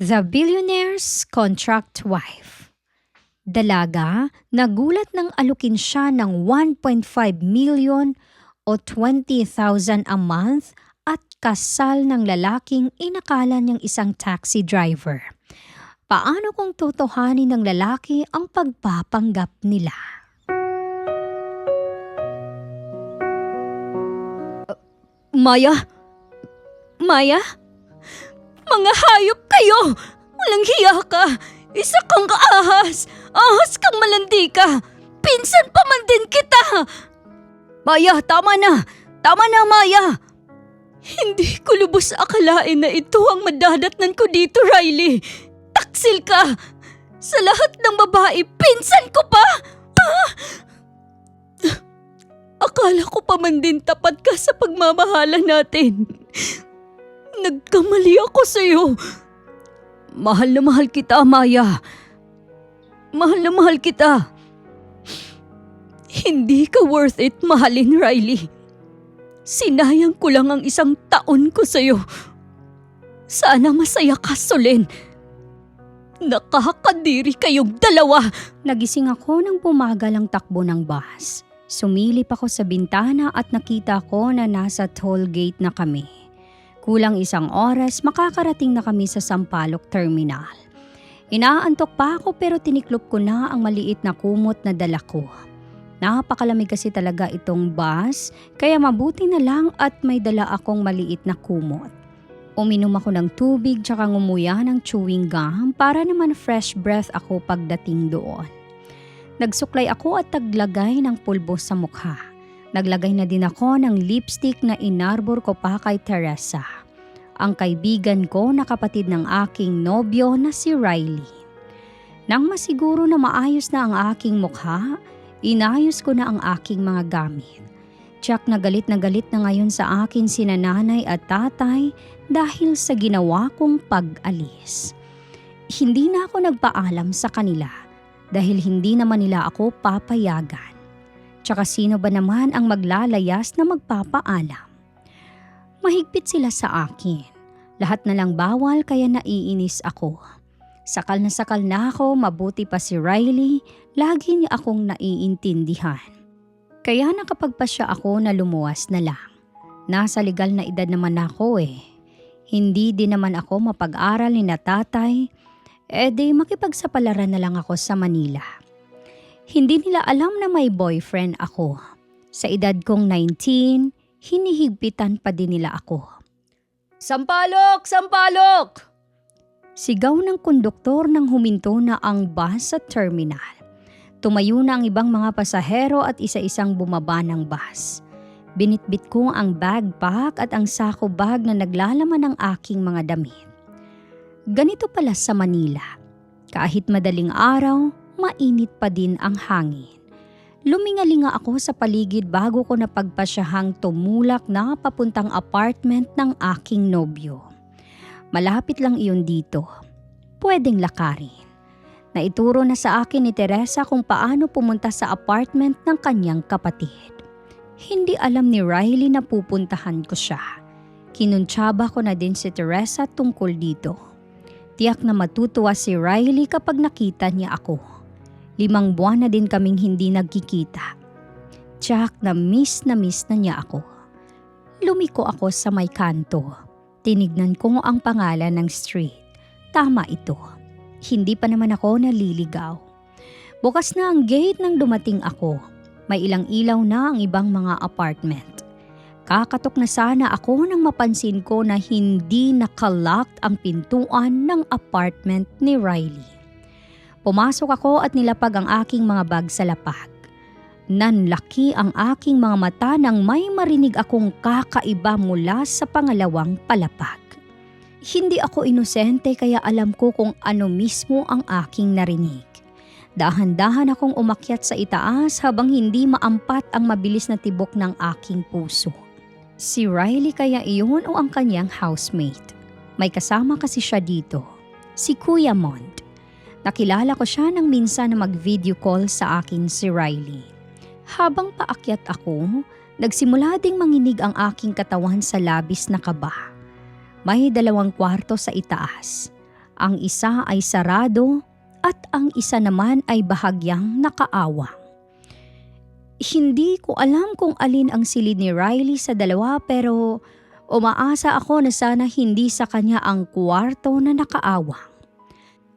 The Billionaire's Contract Wife. Dalaga, nagulat ng alukin siya ng 1.5 million o 20,000 a month at kasal ng lalaking inakala niyang isang taxi driver. Paano kung totohanin ng lalaki ang pagpapanggap nila? Maya? Maya? Mga hayop kayo! Walang hiya ka! Isa kang kaahas! Ahas kang malandi ka! Pinsan pa man din kita! Maya, tama na! Tama na, Maya! Hindi ko lubos akalain na ito ang madadatnan ko dito, Riley. Taksil ka! Sa lahat ng babae, pinsan ko pa! Ah! Akala ko pa man din tapat ka sa pagmamahalan natin. Nagkamali ako sa'yo. Mahal na mahal kita, Maya. Mahal na mahal kita. Hindi ka worth it mahalin, Riley. Sinayang ko lang ang 1 taon ko sa'yo. Sana masaya ka, Solen. Nakakadiri kayong dalawa. Nagising ako nang bumagal ang takbo ng bus. Sumilip ako sa bintana at nakita ko na nasa toll gate na kami. Kulang 1 oras makakarating na kami sa Sampaloc Terminal. Inaantok pa ako pero tiniklop ko na ang maliit na kumot na dala ko. Napakalamig kasi talaga itong bus kaya mabuti na lang at may dala akong maliit na kumot. Uminom ako ng tubig tsaka ngumuya ng chewing gum para naman fresh breath ako pagdating doon. Nagsuklay ako at taglagay ng pulbo sa mukha. Naglagay na din ako ng lipstick na inarbor ko pa kay Teresa, ang kaibigan ko na kapatid ng aking nobyo na si Riley. Nang masiguro na maayos na ang aking mukha, inayos ko na ang aking mga gamit. Tiyak na galit na ngayon sa akin sina nanay at tatay dahil sa ginawa kong pag-alis. Hindi na ako nagpaalam sa kanila dahil hindi naman nila ako papayagan. Tsaka sino ba naman ang maglalayas na magpapaalam? Mahigpit sila sa akin. Lahat na lang bawal kaya naiinis ako. Sakal na ako, mabuti pa si Riley, lagi niya akong naiintindihan. Kaya nakapagpasya ako na lumuwas na lang. Nasa legal na edad naman ako eh. Hindi din naman ako mapag-aral ni na tatay, di makipagsapalaran na lang ako sa Manila. Hindi nila alam na may boyfriend ako. Sa edad kong 19, hinihigpitan pa din nila ako. Sampalok! Sampalok! Sigaw ng konduktor nang huminto na ang bus sa terminal. Tumayo na ang ibang mga pasahero at isa-isang bumaba ng bus. Binitbit ko ang backpack at ang sako bag na naglalaman ng aking mga damit. Ganito pala sa Manila. Kahit madaling araw, mainit pa din ang hangin. Lumingalinga ako sa paligid bago ko napagpasyahang tumulak na papuntang apartment ng aking nobyo. Malapit lang iyon dito. Pwedeng lakarin. Naituro na sa akin ni Teresa kung paano pumunta sa apartment ng kanyang kapatid. Hindi alam ni Riley na pupuntahan ko siya. Kinuntsaba ko na din si Teresa tungkol dito. Tiyak na matutuwa si Riley kapag nakita niya ako. 5 buwan na din kaming hindi nagkikita. Tiyak na miss na niya ako. Lumiko ako sa may kanto. Tinignan ko ang pangalan ng street. Tama ito. Hindi pa naman ako naliligaw. Bukas na ang gate nang dumating ako. May ilang ilaw na ang ibang mga apartment. Kakatok na sana ako nang mapansin ko na hindi nakalocked ang pintuan ng apartment ni Riley. Pumasok ako at nilapag ang aking mga bag sa lapag. Nanlaki ang aking mga mata nang may marinig akong kakaiba mula sa pangalawang palapag. Hindi ako inosente kaya alam ko kung ano mismo ang aking narinig. Dahan-dahan akong umakyat sa itaas habang hindi maampat ang mabilis na tibok ng aking puso. Si Riley kaya iyon o ang kanyang housemate? May kasama kasi siya dito, si Kuya Mont. Nakilala ko siya nang minsan na mag-video call sa akin si Riley. Habang paakyat ako, nagsimula ding manginig ang aking katawan sa labis na kaba. May 2 kwarto sa itaas. Ang isa ay sarado at ang isa naman ay bahagyang nakaawang. Hindi ko alam kung alin ang silid ni Riley sa dalawa pero umaasa ako na sana hindi sa kanya ang kwarto na nakaawang.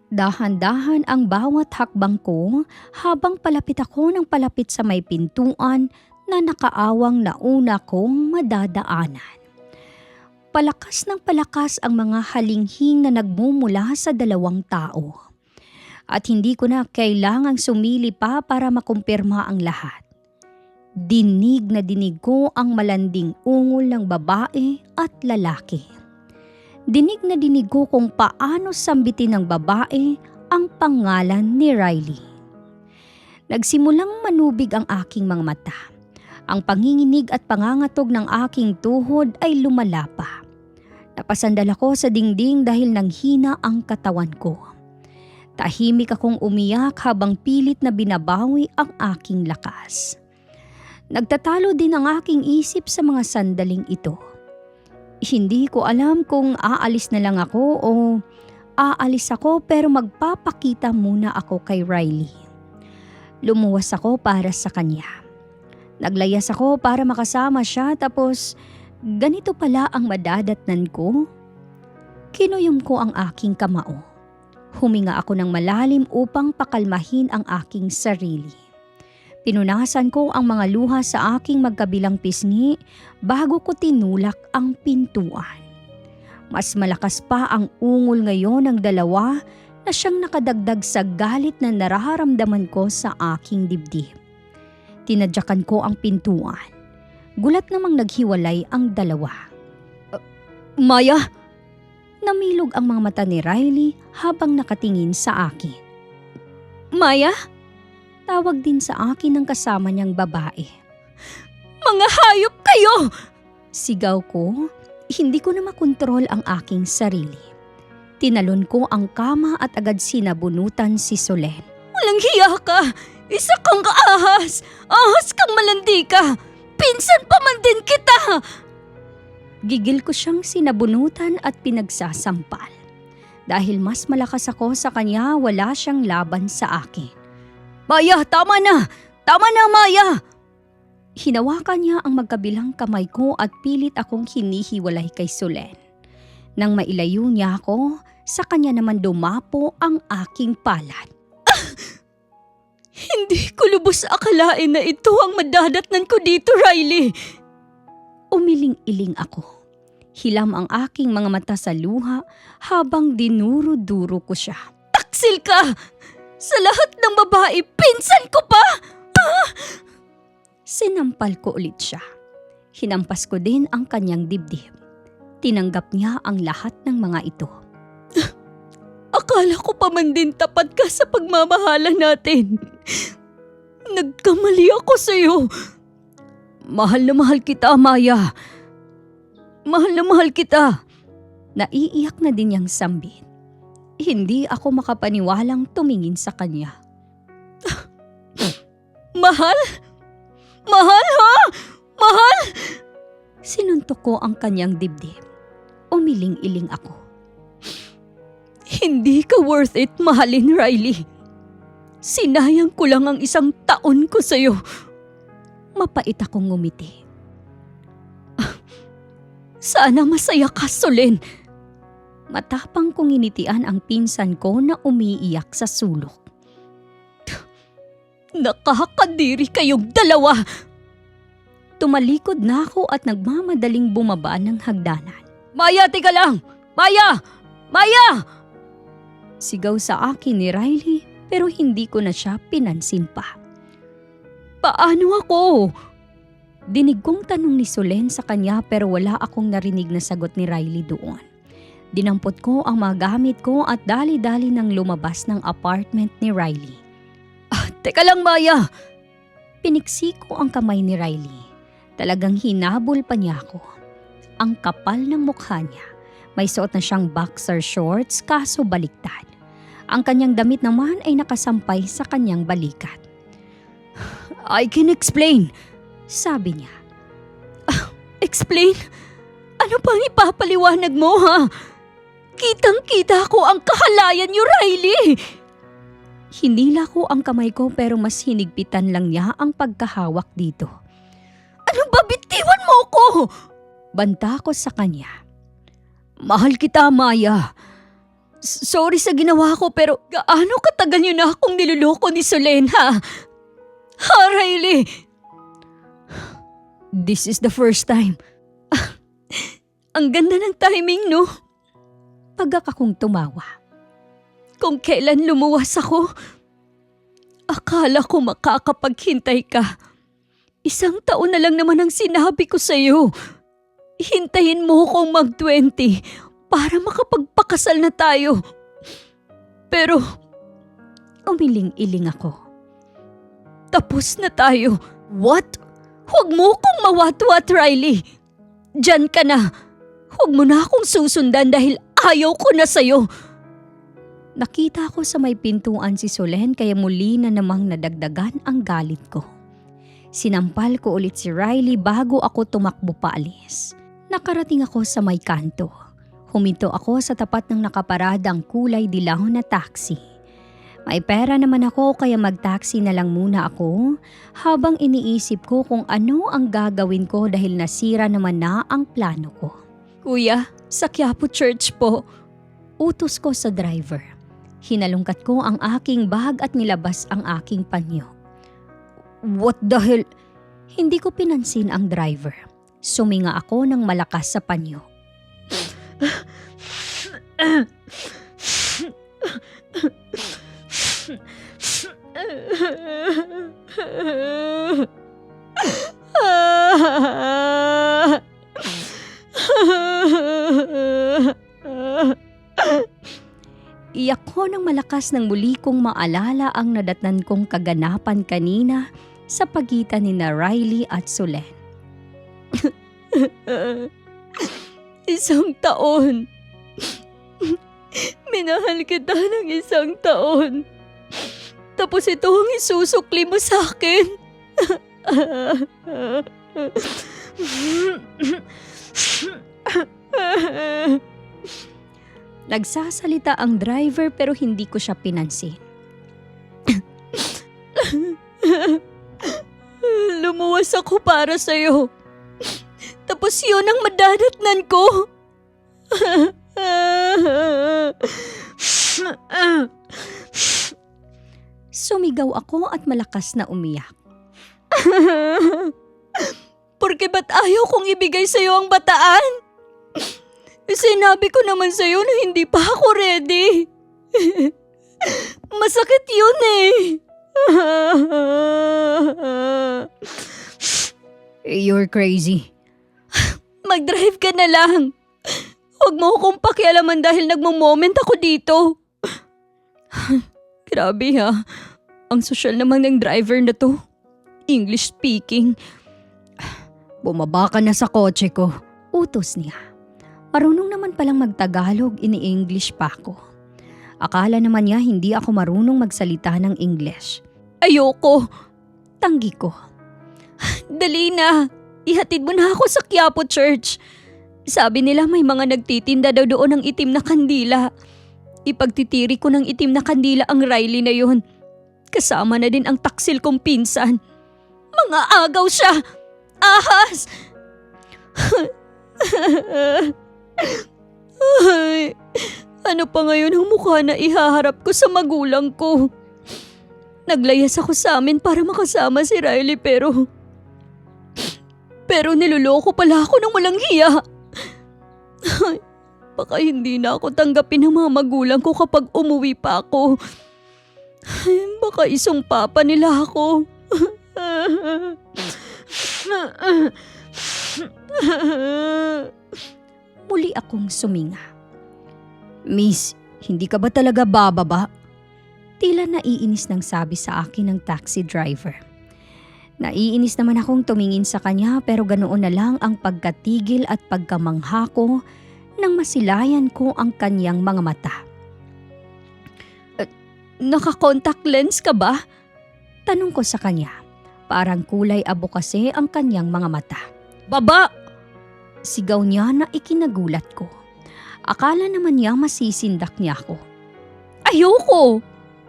Dahan-dahan ang bawat hakbang ko habang palapit ako ng palapit sa may pintuan na nakaawang na una kong madadaanan. Palakas ng palakas ang mga halinghing na nagmumula sa dalawang tao. At hindi ko na kailangang sumili pa para makumpirma ang lahat. Dinig na dinig ko ang malanding ungol ng babae at lalaki. Dinig na dinig ko kung paano sambitin ng babae ang pangalan ni Riley. Nagsimulang manubig ang aking mga mata. Ang panginginig at pangangatog ng aking tuhod ay lumala pa. Napasandal ako sa dingding dahil nanghina ang katawan ko. Tahimik akong umiyak habang pilit na binabawi ang aking lakas. Nagtatalo din ang aking isip sa mga sandaling ito. Hindi ko alam kung aalis na lang ako o aalis ako pero magpapakita muna ako kay Riley. Lumuwas ako para sa kanya. Naglayas ako para makasama siya tapos ganito pala ang madadatnan ko. Kinuyom ko ang aking kamao. Huminga ako ng malalim upang pakalmahin ang aking sarili. Pinunasan ko ang mga luha sa aking magkabilang pisngi bago ko tinulak ang pintuan. Mas malakas pa ang ungol ngayon ng dalawa na siyang nakadagdag sa galit na nararamdaman ko sa aking dibdib. Tinadyakan ko ang pintuan. Gulat namang naghiwalay ang dalawa. Maya! Namilog ang mga mata ni Riley habang nakatingin sa akin. Maya? Tawag din sa akin ng kasama niyang babae. Mga hayop kayo! Sigaw ko, hindi ko na makontrol ang aking sarili. Tinalon ko ang kama at agad sinabunutan si Solen. Walang hiya ka! Isa kang kaahas! Ahas kang malandi ka! Pinsan pa man din kita! Gigil ko siyang sinabunutan at pinagsasampal. Dahil mas malakas ako sa kanya, wala siyang laban sa akin. Maya, tama na! Tama na, Maya! Hinawakan niya ang magkabilang kamay ko at pilit akong hinihiwalay kay Solen. Nang mailayo niya ako, sa kanya naman dumapo ang aking palad. Hindi ko lubos akalain na ito ang madadatnan ko dito, Riley. Umiling-iling ako. Hilam ang aking mga mata sa luha habang dinuro-duro ko siya. Taksil ka! Sa lahat ng babae, pinsan ko pa! Ah! Sinampal ko ulit siya. Hinampas ko din ang kanyang dibdib. Tinanggap niya ang lahat ng mga ito. Akala ko pa man din tapat ka sa pagmamahala natin. Nagkamali ako sa'yo. Mahal na mahal kita, Maya. Mahal na mahal kita. Naiiyak na din niyang sambit. Hindi ako makapaniwalang tumingin sa kanya. Mahal? Mahal ha? Mahal? Sinuntok ko ang kanyang dibdib. Umiling-iling ako. Hindi ka worth it, mahalin, Riley. Sinayang ko lang ang 1 taon ko sa'yo. Mapait akong ngumiti. Sana masaya ka, Solen. Matapang kong initian ang pinsan ko na umiiyak sa sulok. Nakakadiri kayong dalawa! Tumalikod na ako at nagmamadaling bumaba ng hagdanan. Maya, tika lang! Maya! Maya! Sigaw sa akin ni Riley pero hindi ko na siya pinansin pa. Paano ako? Dinig kong tanong ni Solen sa kanya pero wala akong narinig na sagot ni Riley doon. Dinampot ko ang mga gamit ko at dali-dali nang lumabas ng apartment ni Riley. Teka lang, Maya! Piniksi ko ang kamay ni Riley. Talagang hinabol pa niya ako. Ang kapal ng mukha niya. May suot na siyang boxer shorts kaso baliktad. Ang kanyang damit naman ay nakasampay sa kanyang balikat. I can explain, sabi niya. Explain? Ano pang ipapaliwanag mo, ha? Kitang-kita ko ang kahalayan niyo, Riley! Hinila ko ang kamay ko pero mas hinigpitan lang niya ang pagkahawak dito. Ano ba, bitiwan mo ko? Banta ko sa kanya. Mahal kita, Maya. Sorry sa ginawa ko pero gaano katagal niyo na akong niloloko ni Solen, ha? Ha, Riley? This is the first time. Ang ganda ng timing, no? Pagka akong tumawa. Kung kailan lumuwas ako, akala ko makakapaghintay ka. 1 taon na lang naman ang sinabi ko sa'yo. Hintayin mo kong mag-20 para makapagpakasal na tayo. Pero, umiling-iling ako. Tapos na tayo. What? Huwag mo kong mawat-wat, Riley. Diyan ka na. Huwag mo na akong susundan dahil ayaw ko na sa'yo. Nakita ko sa may pintuan si Solen kaya muli na namang nadagdagan ang galit ko. Sinampal ko ulit si Riley bago ako tumakbo paalis. Nakarating ako sa may kanto. Huminto ako sa tapat ng nakaparadang kulay dilaw na taxi. May pera naman ako kaya mag-taxi na lang muna ako habang iniisip ko kung ano ang gagawin ko dahil nasira naman na ang plano ko. Kuya, sa Quiapo Church po. Utos ko sa driver. Hinalungkat ko ang aking bag at nilabas ang aking panyo. What the hell? Hindi ko pinansin ang driver. Suminga ako ng malakas sa panyo. Iyak ko ng malakas nang muli kong maalala ang nadatnan kong kaganapan kanina sa pagitan ni Riley at Solen. 1 taon. Minahal kita ng 1 taon. Tapos ito ang isusukli mo sa akin. Nagsasalita ang driver pero hindi ko siya pinansin. Lumuwas ako para sa'yo. Tapos yun ang madadatnan ko. Sumigaw ako at malakas na umiyak. Porque ba't ayaw kong ibigay sa'yo ang bataan? Sinabi ko naman sa'yo na hindi pa ako ready. Masakit yun eh. You're crazy. Mag-drive ka na lang. Huwag mo akong pakialaman dahil nagmo-moment ako dito. Grabe ha. Ang sosyal naman ng driver na to. English speaking. Bumaba ka na sa kotse ko. Utos niya. Marunong naman palang magtagalog, ini-English pa ako. Akala naman niya hindi ako marunong magsalita ng English. Ayoko. Tanggi ko. Dali na. Ihatid mo na ako sa Quiapo Church. Sabi nila may mga nagtitinda daw doon ng itim na kandila. Ipagtitiri ko ng itim na kandila ang Riley na yun. Kasama na din ang taksil kong pinsan. Mga agaw siya. Ahas! Ay, ano pa ngayon ang mukha na ihaharap ko sa magulang ko? Naglayas ako sa amin para makasama si Riley pero niloloko pala ako ng walang hiya. Ay, baka hindi na ako tanggapin ng mga magulang ko kapag umuwi pa ako. Ay, baka isumpa pa nila ako. Muli akong suminga. Miss, hindi ka ba talaga bababa? Tila naiinis nang sabi sa akin ng taxi driver. Naiinis naman akong tumingin sa kanya pero ganoon na lang ang pagkatigil at pagkamangha ko nang masilayan ko ang kanyang mga mata. Naka-contact lens ka ba? Tanong ko sa kanya. Parang kulay abo kasi ang kanyang mga mata. Baba! Sigaw niya na ikinagulat ko. Akala naman niya masisindak niya ako. Ayoko!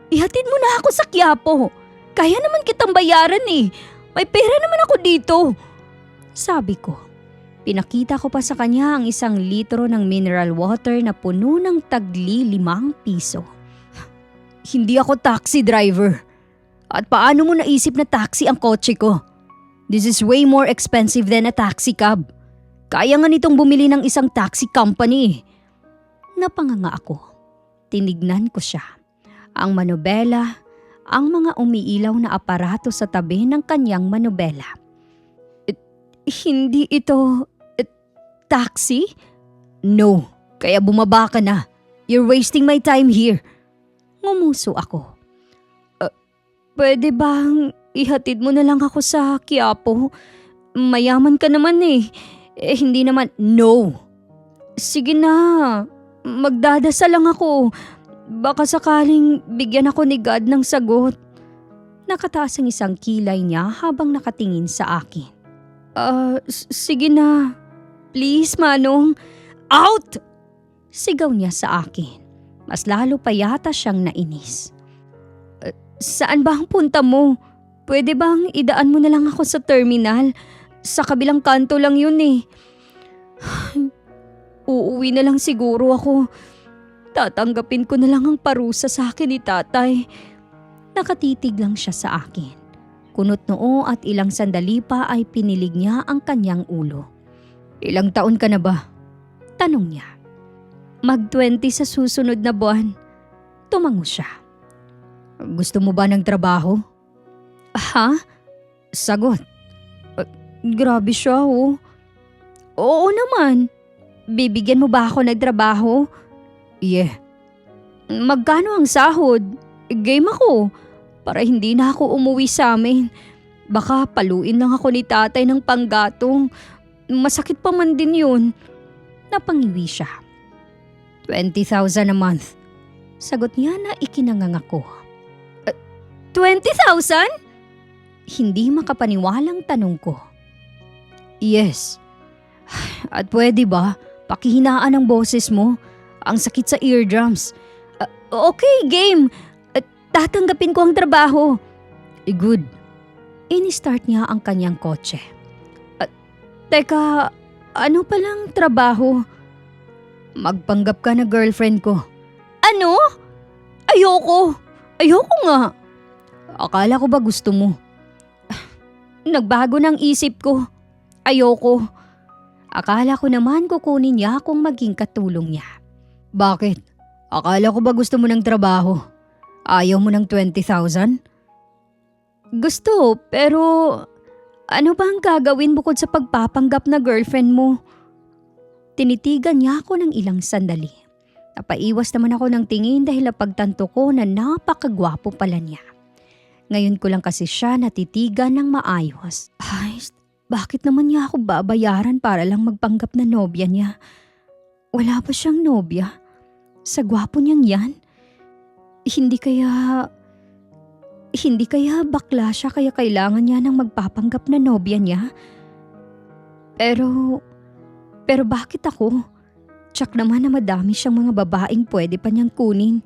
Ihatid mo na ako sa Quiapo. Kaya naman kitang bayaran eh. May pera naman ako dito. Sabi ko. Pinakita ko pa sa kanya ang 1 litro ng mineral water na puno ng tagli 5 piso. Hindi ako taxi driver. At paano mo naisip na taxi ang kotse ko? This is way more expensive than a taxi cab. Kaya nga nitong bumili ng isang taxi company. Napanganga ako. Tinignan ko siya. Ang manobela, ang mga umiilaw na aparato sa tabi ng kanyang manobela. Hindi ito taxi? No, kaya bumaba ka na. You're wasting my time here. Ngumuso ako. Pwede bang ihatid mo na lang ako sa Quiapo? Mayaman ka naman eh. Hindi naman. No. Sige na. Magdadasal lang ako. Baka sakaling bigyan ako ni God ng sagot. Nakataas ang isang kilay niya habang nakatingin sa akin. Sige na. Please, Manong. Out! Sigaw niya sa akin. Mas lalo pa yata siyang nainis. Saan ba ang punta mo? Pwede bang idaan mo na lang ako sa terminal? Sa kabilang kanto lang yun eh. Uuwi na lang siguro ako. Tatanggapin ko na lang ang parusa sa akin ni tatay. Nakatitig lang siya sa akin. Kunot noo at ilang sandali pa ay pinilig niya ang kanyang ulo. Ilang taon ka na ba? Tanong niya. Mag-20 sa susunod na buwan. Tumango siya. Gusto mo ba ng trabaho? Ha? Sagot. Grabe siya oh. Oo naman. Bibigyan mo ba ako ng trabaho? Yeah. Magkano ang sahod? Game ako. Para hindi na ako umuwi sa amin. Baka paluin lang ako ni tatay ng panggatong. Masakit pa man din yun. Napangiwi siya. 20,000 a month. Sagot niya na ikinanganga ko. 20,000? Hindi makapaniwalang tanong ko. Yes. At pwede ba, pakihinaan ang boses mo? Ang sakit sa eardrums. Okay, game. Tatanggapin ko ang trabaho. Good. Ini-start niya ang kanyang kotse. Teka, ano palang trabaho? Magpanggap ka na girlfriend ko. Ano? Ayoko. Ayoko nga. Akala ko ba gusto mo? Nagbago ng isip ko. Ayoko. Akala ko naman kukunin niya kung maging katulong niya. Bakit? Akala ko ba gusto mo ng trabaho? Ayaw mo ng 20,000? Gusto, pero ano ba ang gagawin bukod sa pagpapanggap na girlfriend mo? Tinitigan niya ako ng ilang sandali. Napaiwas naman ako ng tingin dahil napagtanto ko na napakagwapo pala niya. Ngayon ko lang kasi siya natitigan ng maayos. Ay, bakit naman niya ako babayaran para lang magpanggap na nobya niya? Wala ba siyang nobya? Sa gwapo niyang yan? Hindi kaya bakla siya kaya kailangan niya ng magpapanggap na nobya niya? Pero bakit ako? Tsak naman na madami siyang mga babaeng pwede pa niyang kunin.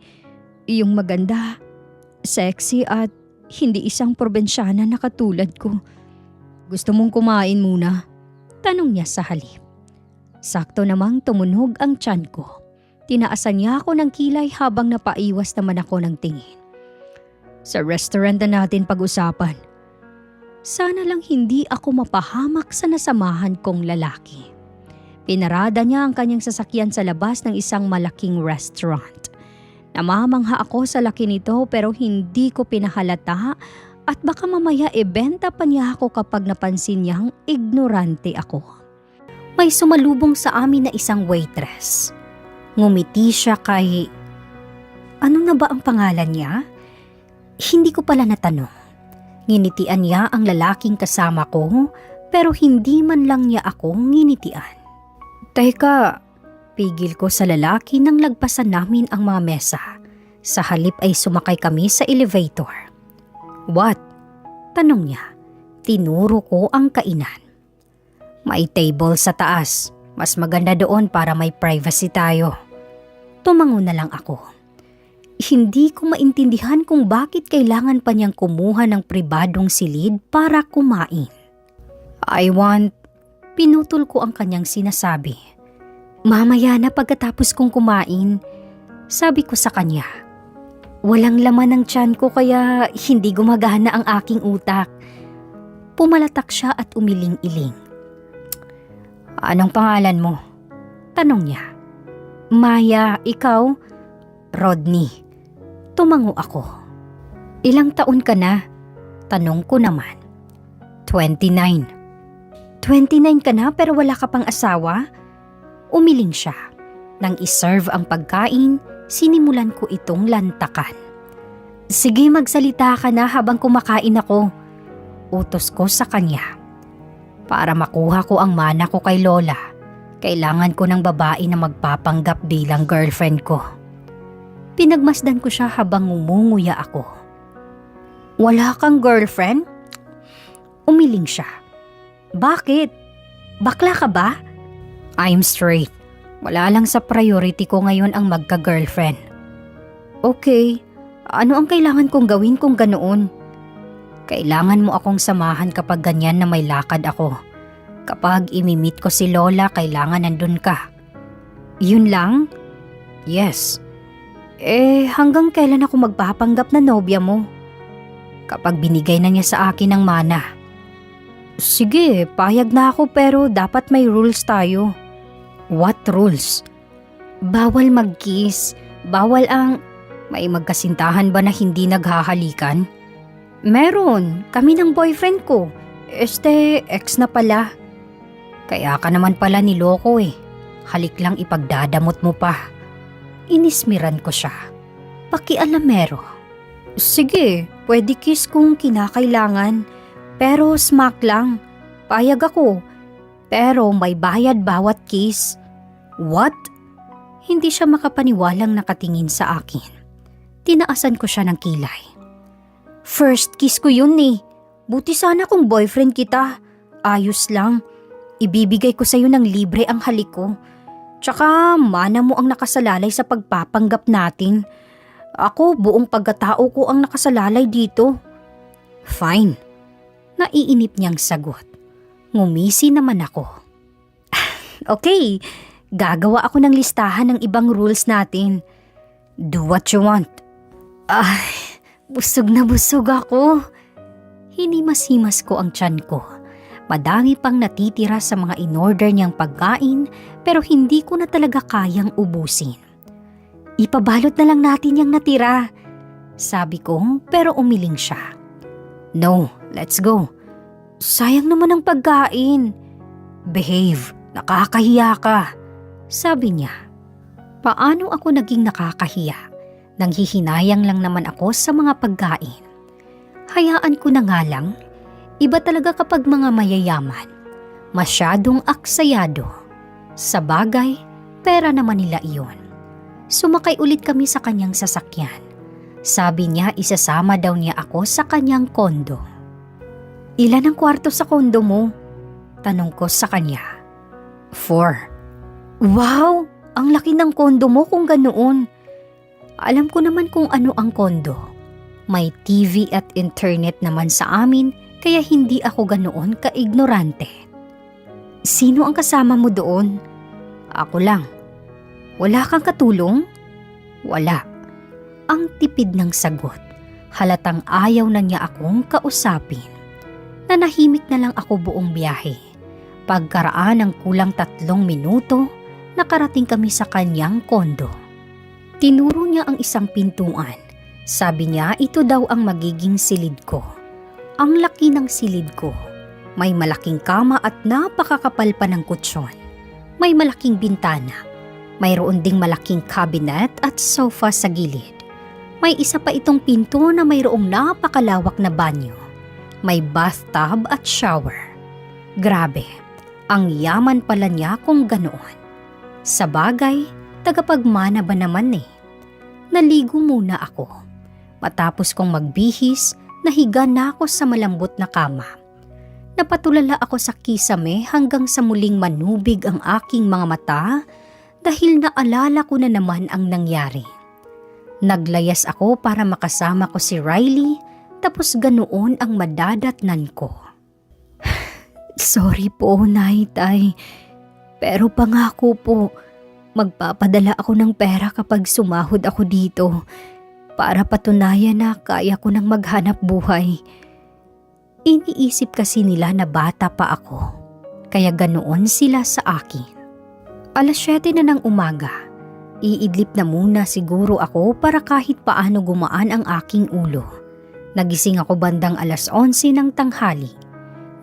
Yung maganda, sexy at hindi isang probinsyana na katulad ko. Gusto mong kumain muna? Tanong niya sa halip. Sakto namang tumunog ang tiyan ko. Tinaasan niya ako ng kilay habang napaiwas naman ako ng tingin. Sa restaurant na natin pag-usapan. Sana lang hindi ako mapahamak sa nasamahan kong lalaki. Pinarada niya ang kanyang sasakyan sa labas ng isang malaking restaurant. Namamangha ako sa laki nito pero hindi ko pinahalata at baka mamaya ibenta pa niya ako kapag napansin niyang ignorante ako. May sumalubong sa amin na isang waitress. Ngumiti siya kay... Ano na ba ang pangalan niya? Hindi ko pala natanong. Nginitian niya ang lalaking kasama ko pero hindi man lang niya ako nginitian. Teka, pigil ko sa lalaki nang lagpasan namin ang mga mesa. Sa halip ay sumakay kami sa elevator. What? Tanong niya. Tinuro ko ang kainan. May table sa taas. Mas maganda doon para may privacy tayo. Tumango na lang ako. Hindi ko maintindihan kung bakit kailangan pa niyang kumuha ng pribadong silid para kumain. Pinutol ko ang kanyang sinasabi. Mamaya na pagkatapos kong kumain, sabi ko sa kanya. Walang laman ng tiyan ko kaya hindi gumagana ang aking utak. Pumalatak siya at umiling-iling. Anong pangalan mo? Tanong niya. Maya, ikaw? Rodney. Tumango ako. Ilang taon ka na? Tanong ko naman. 29. 29 ka na pero wala ka pang asawa? Umiling siya. Nang iserve ang pagkain, sinimulan ko itong lantakan. Sige, magsalita ka na habang kumakain ako. Utos ko sa kanya. Para makuha ko ang mana ko kay Lola, kailangan ko ng babae na magpapanggap bilang girlfriend ko. Pinagmasdan ko siya habang ngumunguya ako. Wala kang girlfriend? Umiling siya. Bakit? Bakla ka ba? I'm straight. Wala lang sa priority ko ngayon ang magka-girlfriend. Okay, ano ang kailangan kong gawin kung ganoon? Kailangan mo akong samahan kapag ganyan na may lakad ako. Kapag imimit ko si Lola, kailangan nandun ka. Yun lang? Yes. Hanggang kailan ako magpapanggap na nobya mo? Kapag binigay na niya sa akin ang mana. Sige, payag na ako pero dapat may rules tayo. What rules? Bawal mag-kiss. Bawal ang... May magkasintahan ba na hindi naghahalikan? Meron. Kami ng boyfriend ko. Ex na pala. Kaya ka naman pala niloko eh. Halik lang ipagdadamot mo pa. Inismiran ko siya. Pakialamero. Sige, pwede kiss kung kinakailangan. Pero smack lang. Payag ako. Pero may bayad bawat kiss. What? Hindi siya makapaniwalang nakatingin sa akin. Tinaasan ko siya ng kilay. First kiss ko yun eh. Buti sana kung boyfriend kita. Ayos lang. Ibibigay ko sa'yo ng libre ang halik ko. Tsaka mana mo ang nakasalalay sa pagpapanggap natin. Ako buong pagkatao ko ang nakasalalay dito. Fine. Naiinip niyang sagot. Ngumisi naman ako. Okay, gagawa ako ng listahan ng ibang rules natin. Do what you want. Busog na busog ako. Hinimas-himas ko ang tiyan ko. Madami pang natitira sa mga in-order niyang pagkain pero hindi ko na talaga kayang ubusin. Ipabalot na lang natin yung natira. Sabi ko pero umiling siya. No, let's go. Sayang naman ang pagkain. Behave, nakakahiya ka. Sabi niya. Paano ako naging nakakahiya? Nanghihinayang lang naman ako sa mga pagkain. Hayaan ko na nga lang, iba talaga kapag mga mayayaman. Masyadong aksayado. Sa bagay, pera naman nila iyon. Sumakay ulit kami sa kanyang sasakyan. Sabi niya isasama daw niya ako sa kanyang kondo. Ilan ang kwarto sa kondo mo? Tanong ko sa kanya. 4. Wow! Ang laki ng kondo mo kung ganoon. Alam ko naman kung ano ang kondo. May TV at internet naman sa amin kaya hindi ako ganoon ka-ignorante. Sino ang kasama mo doon? Ako lang. Wala kang katulong? Wala. Ang tipid ng sagot. Halatang ayaw na niya akong kausapin. Nanahimik na lang ako buong biyahe. Pagkaraan ng kulang 3 minuto, nakarating kami sa kanyang kondo. Tinuro niya ang isang pintuan. Sabi niya ito daw ang magiging silid ko. Ang laki ng silid ko. May malaking kama at napakakapal pa ng kutsyon. May malaking bintana. Mayroon ding malaking cabinet at sofa sa gilid. May isa pa itong pinto na mayroong napakalawak na banyo. May bathtub at shower. Grabe, ang yaman pala niya kung ganoon. Sa bagay, tagapagmana ba naman eh. Naligo muna ako. Matapos kong magbihis, nahiga na ako sa malambot na kama. Napatulala ako sa kisame hanggang sa muling manubig ang aking mga mata dahil naalala ko na naman ang nangyari. Naglayas ako para makasama ko si Riley, tapos ganoon ang madadatnan ko. Sorry po, Nay-Tay. Pero pangako po, magpapadala ako ng pera kapag sumahod ako dito para patunayan na kaya ko nang maghanap buhay. Iniisip kasi nila na bata pa ako, kaya ganoon sila sa akin. 7:00 na ng umaga. Iidlip na muna siguro ako para kahit paano gumaan ang aking ulo. Nagising ako bandang 11:00 ng tanghali.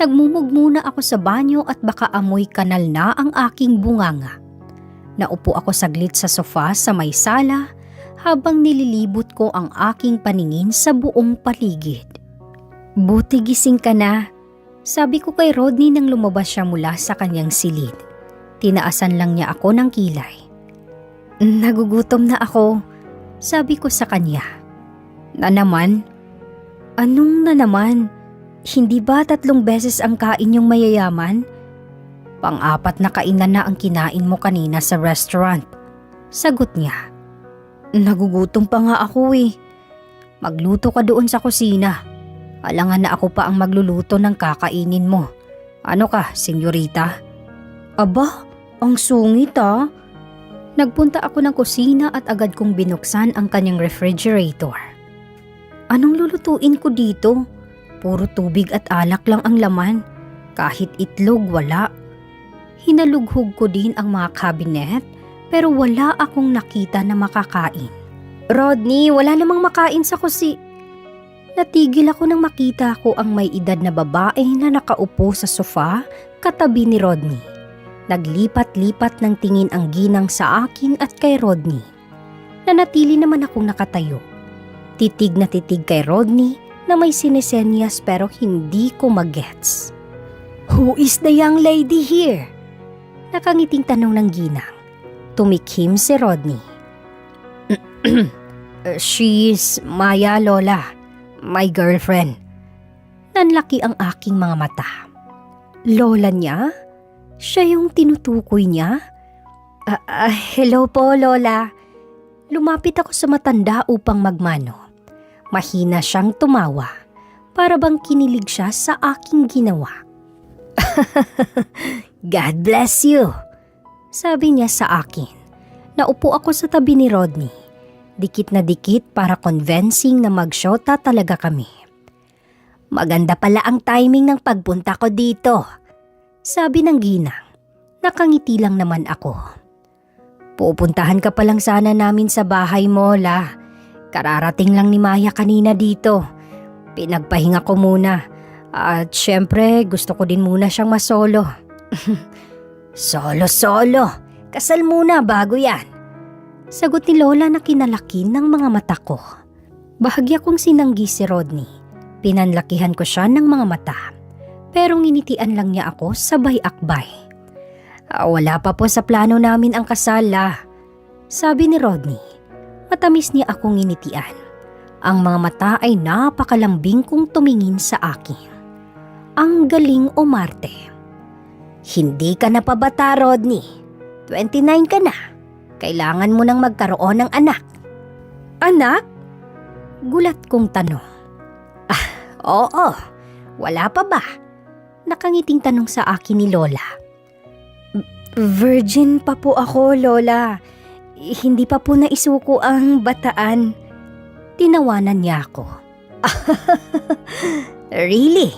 Nagmumug muna ako sa banyo at baka amoy kanal na ang aking bunganga. Naupo ako saglit sa sofa sa may sala habang nililibot ko ang aking paningin sa buong paligid. Buti gising ka na, sabi ko kay Rodney nang lumabas siya mula sa kanyang silid. Tinaasan lang niya ako ng kilay. Nagugutom na ako, sabi ko sa kanya. Na naman? Anong na naman? Hindi ba 3 beses ang kain yung mayayaman? Pang-4 na kainan na ang kinain mo kanina sa restaurant. Sagot niya. Nagugutom pa nga ako eh. Magluto ka doon sa kusina. Alangan na ako pa ang magluluto ng kakainin mo. Ano ka, senyorita? Aba, ang sungit ah. Nagpunta ako ng kusina at agad kong binuksan ang kanyang refrigerator. Anong lulutuin ko dito? Puro tubig at alak lang ang laman. Kahit itlog wala. Hinalughog ko din ang mga cabinet pero wala akong nakita na makakain. Rodney, wala namang makain sa Natigil ako nang makita ko ang may edad na babae na nakaupo sa sofa katabi ni Rodney. Naglipat-lipat ng tingin ang ginang sa akin at kay Rodney. Nanatili naman akong nakatayo. Titig na titig kay Rodney na may sinesenyas pero hindi ko magets. Who is the young lady here? Nakangiting tanong ng ginang. Tumikhim si Rodney. She's Maya, Lola. My girlfriend. Nanlaki ang aking mga mata. Lola niya? Siya yung tinutukoy niya? Hello po, Lola. Lumapit ako sa matanda upang magmano. Mahina siyang tumawa. Para bang kinilig siya sa aking ginawa. God bless you, sabi niya sa akin. Naupo ako sa tabi ni Rodney. Dikit na dikit para convincing na magsyota talaga kami. Maganda pala ang timing ng pagpunta ko dito, sabi ng ginang. Nakangiti lang naman ako. Pupuntahan ka pa lang sana namin sa bahay mo, La. Kararating lang ni Maya kanina dito. Pinagpahinga ko muna. At syempre gusto ko din muna siyang masolo. Solo. Kasal muna bago yan. Sagot ni Lola na kinalaki ng mga mata ko. Bahagya kong sinanggi si Rodney. Pinanlakihan ko siya ng mga mata. Pero nginitian lang niya ako sabay akbay. Wala pa po sa plano namin ang kasal, La. Sabi ni Rodney. Matamis niya akong nginitian. Ang mga mata ay napakalambing kong tumingin sa akin. Ang galing umarte. Hindi ka na pabata, Rodney. 29 ka na. Kailangan mo nang magkaroon ng anak. Anak? Gulat kong tanong. Oo. Wala pa ba? Nakangiting tanong sa akin ni Lola. Virgin pa po ako, Lola. Hindi pa po naisuko ang bataan. Tinawanan niya ako. Really?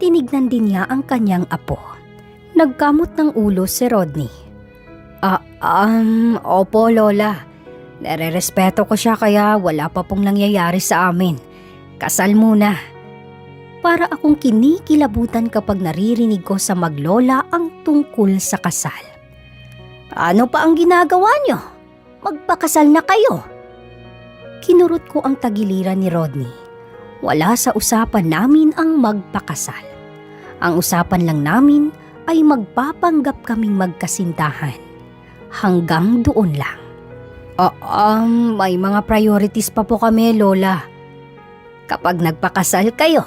Tinignan din niya ang kanyang apo. Nagkamot ng ulo si Rodney. Opo, Lola. Nare-respeto ko siya kaya wala pa pong nangyayari sa amin. Kasal muna. Para akong kinikilabutan kapag naririnig ko sa maglola ang tungkol sa kasal. Ano pa ang ginagawa niyo? Magpakasal na kayo. Kinurot ko ang tagiliran ni Rodney. Wala sa usapan namin ang magpakasal. Ang usapan lang namin ay magpapanggap kaming magkasintahan. Hanggang doon lang. May mga priorities pa po kami, Lola. Kapag nagpakasal kayo,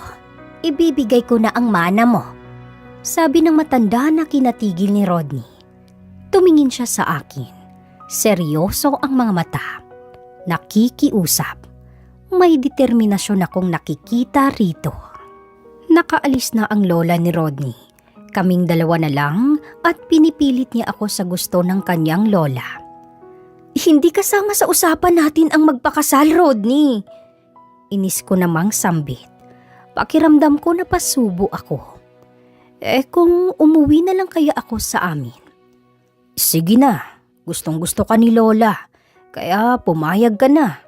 ibibigay ko na ang mana mo Sabi ng matanda na kinatigil ni Rodney. Tumingin siya sa akin. Seryoso ang mga mata. Nakikiusap. May determinasyon akong nakikita rito. Nakaalis na ang lola ni Rodney. Kaming dalawa na lang at pinipilit niya ako sa gusto ng kanyang lola. Hindi kasama sa usapan natin ang magpakasal, Rodney. Inis ko namang sambit. Pakiramdam ko na pasubo ako. Kung umuwi na lang kaya ako sa amin. Sige na, gustong gusto ka ni lola, kaya pumayag ka na.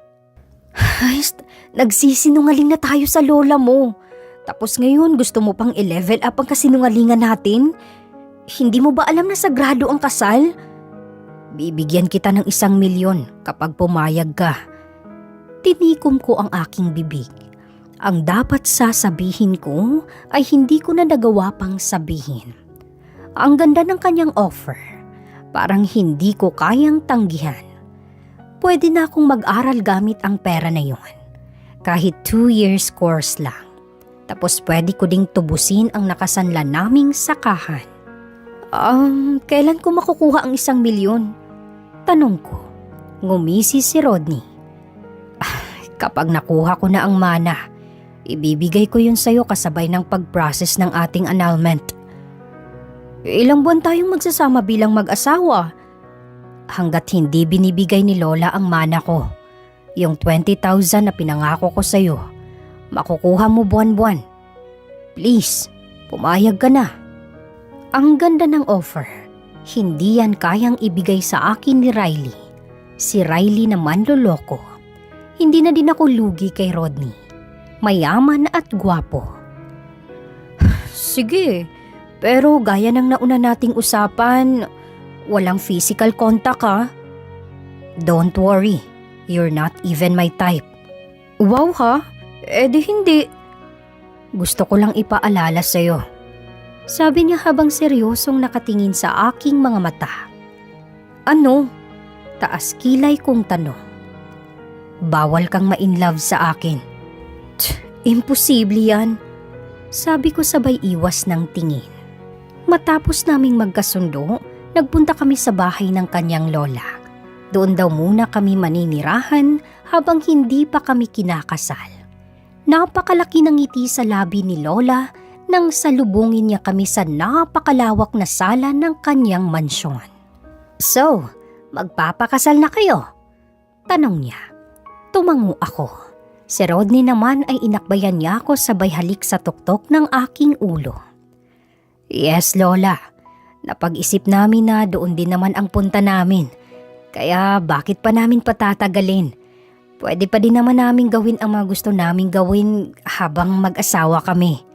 Ay, nagsisinungaling na tayo sa lola mo. Tapos ngayon gusto mo pang i-level up ang kasinungalingan natin? Hindi mo ba alam na sagrado ang kasal? Bibigyan kita ng 1,000,000 kapag pumayag ka. Tinikom ko ang aking bibig. Ang dapat sasabihin ko ay hindi ko na nagawa pang sabihin. Ang ganda ng kanyang offer. Parang hindi ko kayang tanggihan. Pwede na akong mag-aral gamit ang pera na yon. Kahit 2 years course lang. Tapos pwede ko ding tubusin ang nakasanla naming sakahan. Kailan ko makukuha ang 1,000,000? Tanong ko. Ngumisi si Rodney. Kapag nakuha ko na ang mana, ibibigay ko yun sa'yo kasabay ng pag-process ng ating annulment. Ilang buwan tayong magsasama bilang mag-asawa? Hanggat hindi binibigay ni Lola ang mana ko, yung 20,000 na pinangako ko sa'yo, makukuha mo buwan-buwan. Please, pumayag ka na. Ang ganda ng offer. Hindi yan kayang ibigay sa akin ni Riley. Si Riley naman loloko. Hindi na din ako lugi kay Rodney. Mayaman at gwapo. Sige, pero gaya ng nauna nating usapan, walang physical contact ha. Don't worry, you're not even my type. Wow ha? Di hindi. Gusto ko lang ipaalala sa'yo. Sabi niya habang seryosong nakatingin sa aking mga mata. Ano? Taas kilay kong tanong. Bawal kang ma-inlove sa akin. Imposible yan. Sabi ko sabay iwas ng tingin. Matapos naming magkasundo, nagpunta kami sa bahay ng kanyang lola. Doon daw muna kami maninirahan habang hindi pa kami kinakasal. Napakalaki ng ngiti sa labi ni lola nang salubungin niya kami sa napakalawak na sala ng kanyang mansyon. So, magpapakasal na kayo? Tanong niya. Tumango ako. Si Rodney naman ay inakbayan niya ako sabay halik sa tuktok ng aking ulo. Yes, Lola. Napag-isip namin na doon din naman ang punta namin. Kaya bakit pa namin patatagalin? Pwede pa din naman namin gawin ang mga gusto namin gawin habang mag-asawa kami.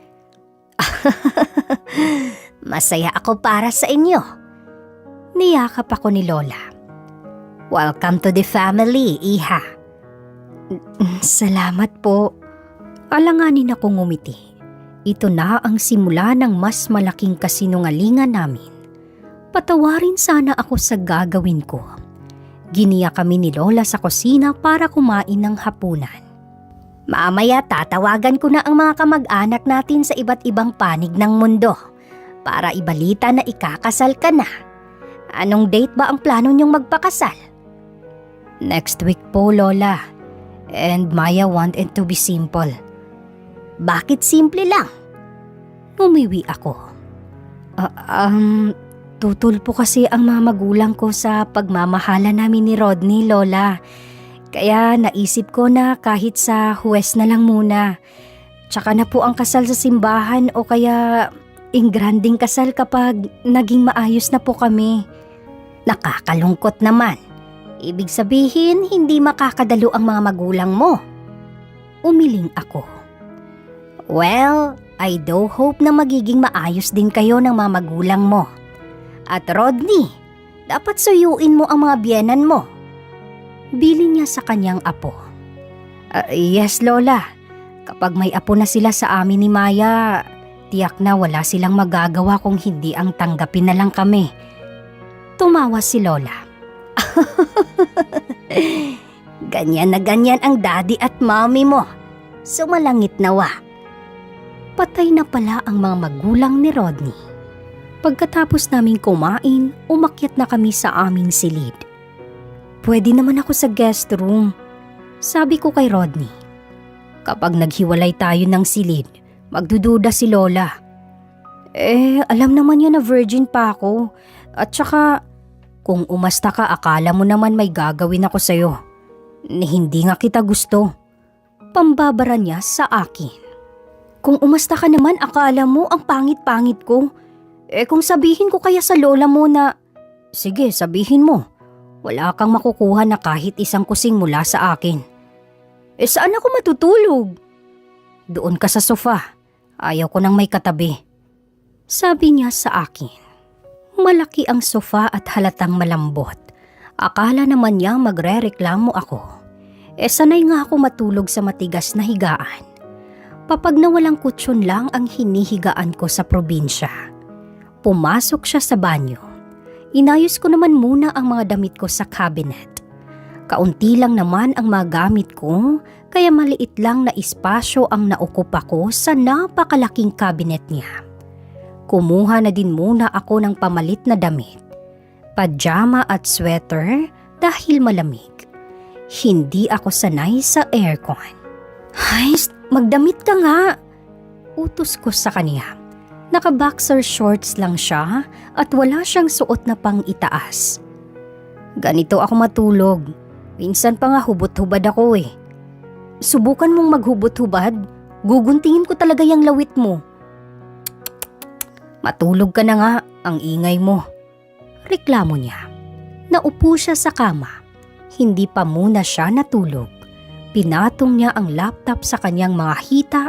Masaya ako para sa inyo. Niyakap ako ni Lola. Welcome to the family, Iha. Salamat po. Alanganin akong ngumiti. Ito na ang simula ng mas malaking kasinungalingan namin. Patawarin sana ako sa gagawin ko. Giniya kami ni Lola sa kusina para kumain ng hapunan. Mamaya tatawagan ko na ang mga kamag-anak natin sa iba't ibang panig ng mundo para ibalita na ikakasal ka na. Anong date ba ang plano niyong magpakasal? Next week po, Lola. And Maya want it to be simple. Bakit simple lang? Umiwi ako. Tutol po kasi ang mga magulang ko sa pagmamahala namin ni Rodney, Lola. Kaya naisip ko na kahit sa huwes na lang muna. Tsaka na po ang kasal sa simbahan o kaya ingranding kasal kapag naging maayos na po kami. Nakakalungkot naman. Ibig sabihin hindi makakadalo ang mga magulang mo. Umiling ako. Well, I do hope na magiging maayos din kayo ng mga magulang mo. At Rodney, dapat suyuin mo ang mga biyenan mo. Bili niya sa kanyang apo. Yes, Lola. Kapag may apo na sila sa amin ni Maya, tiyak na wala silang magagawa kung hindi ang tanggapin na lang kami. Tumawa si Lola. Ganyan na ganyan ang daddy at mommy mo. Sumalangit nawa. Patay na pala ang mga magulang ni Rodney. Pagkatapos naming kumain, umakyat na kami sa aming silid. Pwede naman ako sa guest room, sabi ko kay Rodney. Kapag naghiwalay tayo ng silid, magdududa si Lola. Alam naman niya na virgin pa ako. At saka, kung umasta ka akala mo naman may gagawin ako sa'yo. Hindi nga kita gusto. Pambabara niya sa akin. Kung umasta ka naman akala mo ang pangit-pangit ko. Kung sabihin ko kaya sa lola mo na, sige sabihin mo, wala kang makukuha na kahit isang kusing mula sa akin. Saan ako matutulog? Doon ka sa sofa. Ayaw ko nang may katabi. Sabi niya sa akin. Malaki ang sofa at halatang malambot. Akala naman niya magrereklamo ako. Sanay nga ako matulog sa matigas na higaan. Papag na walang kutsyon lang ang hinihigaan ko sa probinsya. Pumasok siya sa banyo. Inayos ko naman muna ang mga damit ko sa cabinet. Kaunti lang naman ang mga gamit ko, kaya maliit lang na espasyo ang naukup ako sa napakalaking cabinet niya. Kumuha na din muna ako ng pamalit na damit. Pajama at sweater dahil malamig. Hindi ako sanay sa aircon. Ay, magdamit ka nga. Utos ko sa kanya. Naka-boxer shorts lang siya at wala siyang suot na pang itaas. Ganito ako matulog. Minsan pa nga hubot-hubad ako eh. Subukan mong maghubot-hubad. Guguntingin ko talaga yung lawit mo. Matulog ka na nga, ang ingay mo. Reklamo niya. Naupo siya sa kama. Hindi pa muna siya natulog. Pinatong niya ang laptop sa kanyang mga hita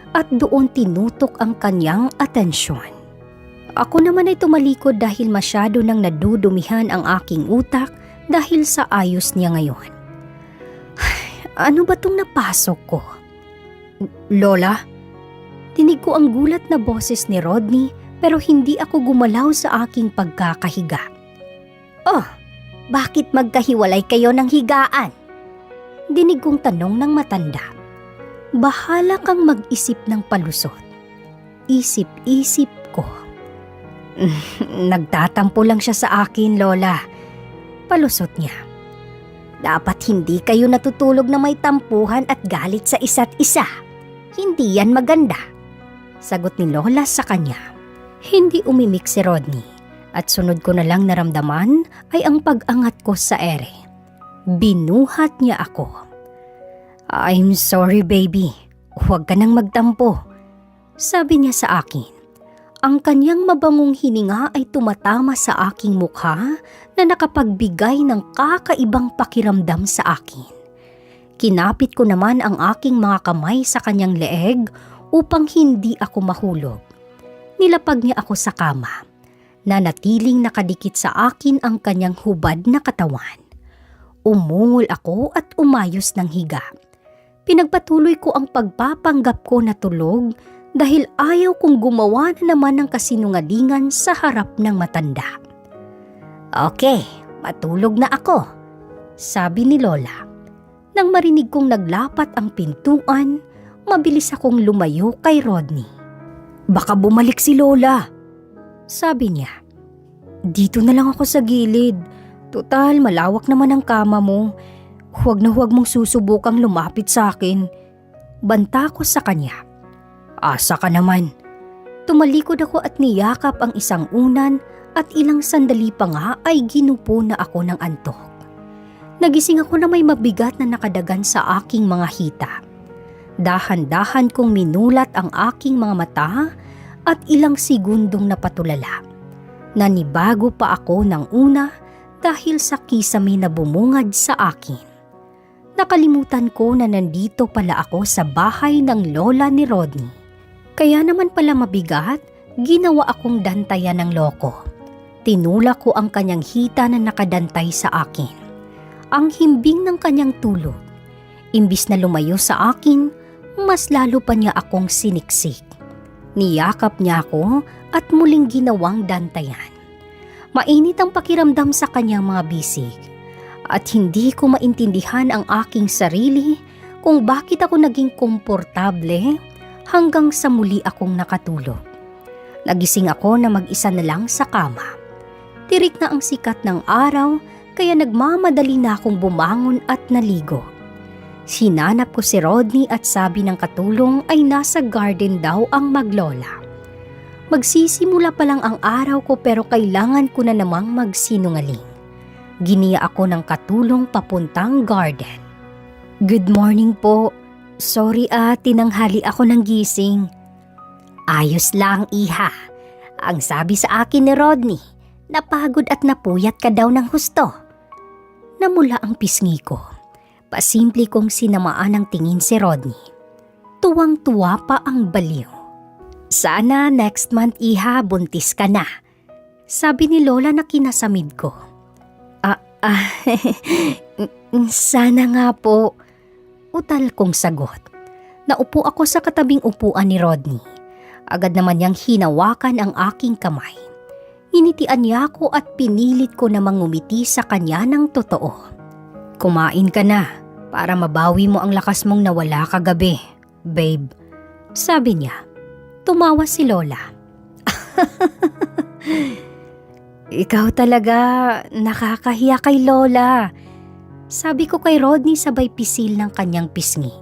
at doon tinutok ang kanyang atensyon. Ako naman ay tumalikod dahil masyado nang nadudumihan ang aking utak dahil sa ayos niya ngayon. Ano ba tong napasok ko? Lola? Dinig ko ang gulat na boses ni Rodney pero hindi ako gumalaw sa aking pagkakahiga. Oh, bakit magkahiwalay kayo ng higaan? Dinig kong tanong ng matanda. Bahala kang mag-isip ng palusot. Isip-isip ko. Nagtatampo lang siya sa akin, Lola. Palusot niya. Dapat hindi kayo natutulog na may tampuhan at galit sa isa't isa. Hindi yan maganda. Sagot ni Lola sa kanya. Hindi umimik si Rodney at sunod ko na lang naramdaman ay ang pag-angat ko sa ere. Binuhat niya ako. I'm sorry baby, huwag ka nang magtampo. Sabi niya sa akin. Ang kanyang mabangong hininga ay tumatama sa aking mukha na nakapagbigay ng kakaibang pakiramdam sa akin. Kinapit ko naman ang aking mga kamay sa kanyang leeg upang hindi ako mahulog. Nilapag niya ako sa kama. Nanatiling nakadikit sa akin ang kanyang hubad na katawan. Umungol ako at umayos ng higa. Pinagpatuloy ko ang pagpapanggap ko na tulog dahil ayaw kong gumawa na naman ng kasinungalingan sa harap ng matanda. Okay, matulog na ako, sabi ni Lola. Nang marinig kong naglapat ang pintuan, mabilis akong lumayo kay Rodney. Baka bumalik si Lola, sabi niya. Dito na lang ako sa gilid. Total, malawak naman ang kama mo. Huwag na huwag mong susubukang lumapit sa akin. Banta ko sa kanya. Asa ka naman. Tumalikod ako at niyakap ang isang unan at ilang sandali pa nga ay ginupo na ako ng antok. Nagising ako na may mabigat na nakadagan sa aking mga hita. Dahan-dahan kong minulat ang aking mga mata at ilang segundong napatulala. Nanibago pa ako ng una dahil sa kisame na bumungad sa akin. Nakalimutan ko na nandito pala ako sa bahay ng lola ni Rodney. Kaya naman pala mabigat, ginawa akong dantayan ng loko. Tinulak ko ang kanyang hita na nakadantay sa akin. Ang himbing ng kanyang tulog. Imbis na lumayo sa akin, mas lalo pa niya akong siniksik. Niyakap niya ako at muling ginawang dantayan. Mainit ang pakiramdam sa kanyang mga bisig. At hindi ko maintindihan ang aking sarili kung bakit ako naging komportable hanggang sa muli akong nakatulog. Nagising ako na mag-isa na lang sa kama. Tirik na ang sikat ng araw kaya nagmamadali na akong bumangon at naligo. Hinanap ko si Rodney at sabi ng katulong ay nasa garden daw ang maglola. Magsisimula pa lang ang araw ko pero kailangan ko na namang magsinungaling. Giniya ako ng katulong papuntang garden. Good morning po. Sorry tinanghali ako ng gising. Ayos lang iha. Ang sabi sa akin ni Rodney, napagod at napuyat ka daw ng husto. Namula ang pisngi ko. Pasimple kong sinamaan ng tingin si Rodney. Tuwang-tuwa pa ang baliw. Sana next month iha buntis ka na. Sabi ni Lola na kinasamid ko. Sana nga po. Utal kong sagot. Naupo ako sa katabing upuan ni Rodney. Agad naman niyang hinawakan ang aking kamay. Initian niya ako at pinilit ko namang ngumiti sa kanya ng totoo. Kumain ka na para mabawi mo ang lakas mong nawala kagabi, babe. Sabi niya. Tumawa si Lola. Ikaw talaga nakakahiya kay Lola. Sabi ko kay Rodney sabay pisil ng kanyang pisngi.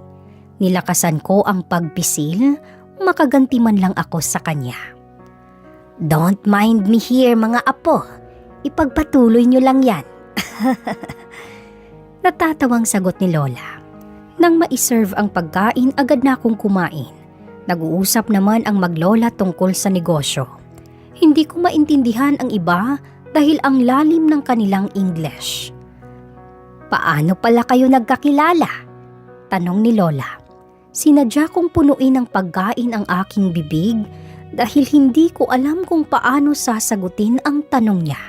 Nilakasan ko ang pagpisil, makaganti man lang ako sa kanya. Don't mind me here mga apo. Ipagpatuloy niyo lang yan. Natatawang sagot ni Lola. Nang maiserve ang pagkain, agad na akong kumain. Nag-uusap naman ang maglola tungkol sa negosyo. Hindi ko maintindihan ang iba dahil ang lalim ng kanilang English. Paano pala kayo nagkakilala? Tanong ni Lola. Sinadya kong punuin ng pagkain ang aking bibig dahil hindi ko alam kung paano sasagutin ang tanong niya.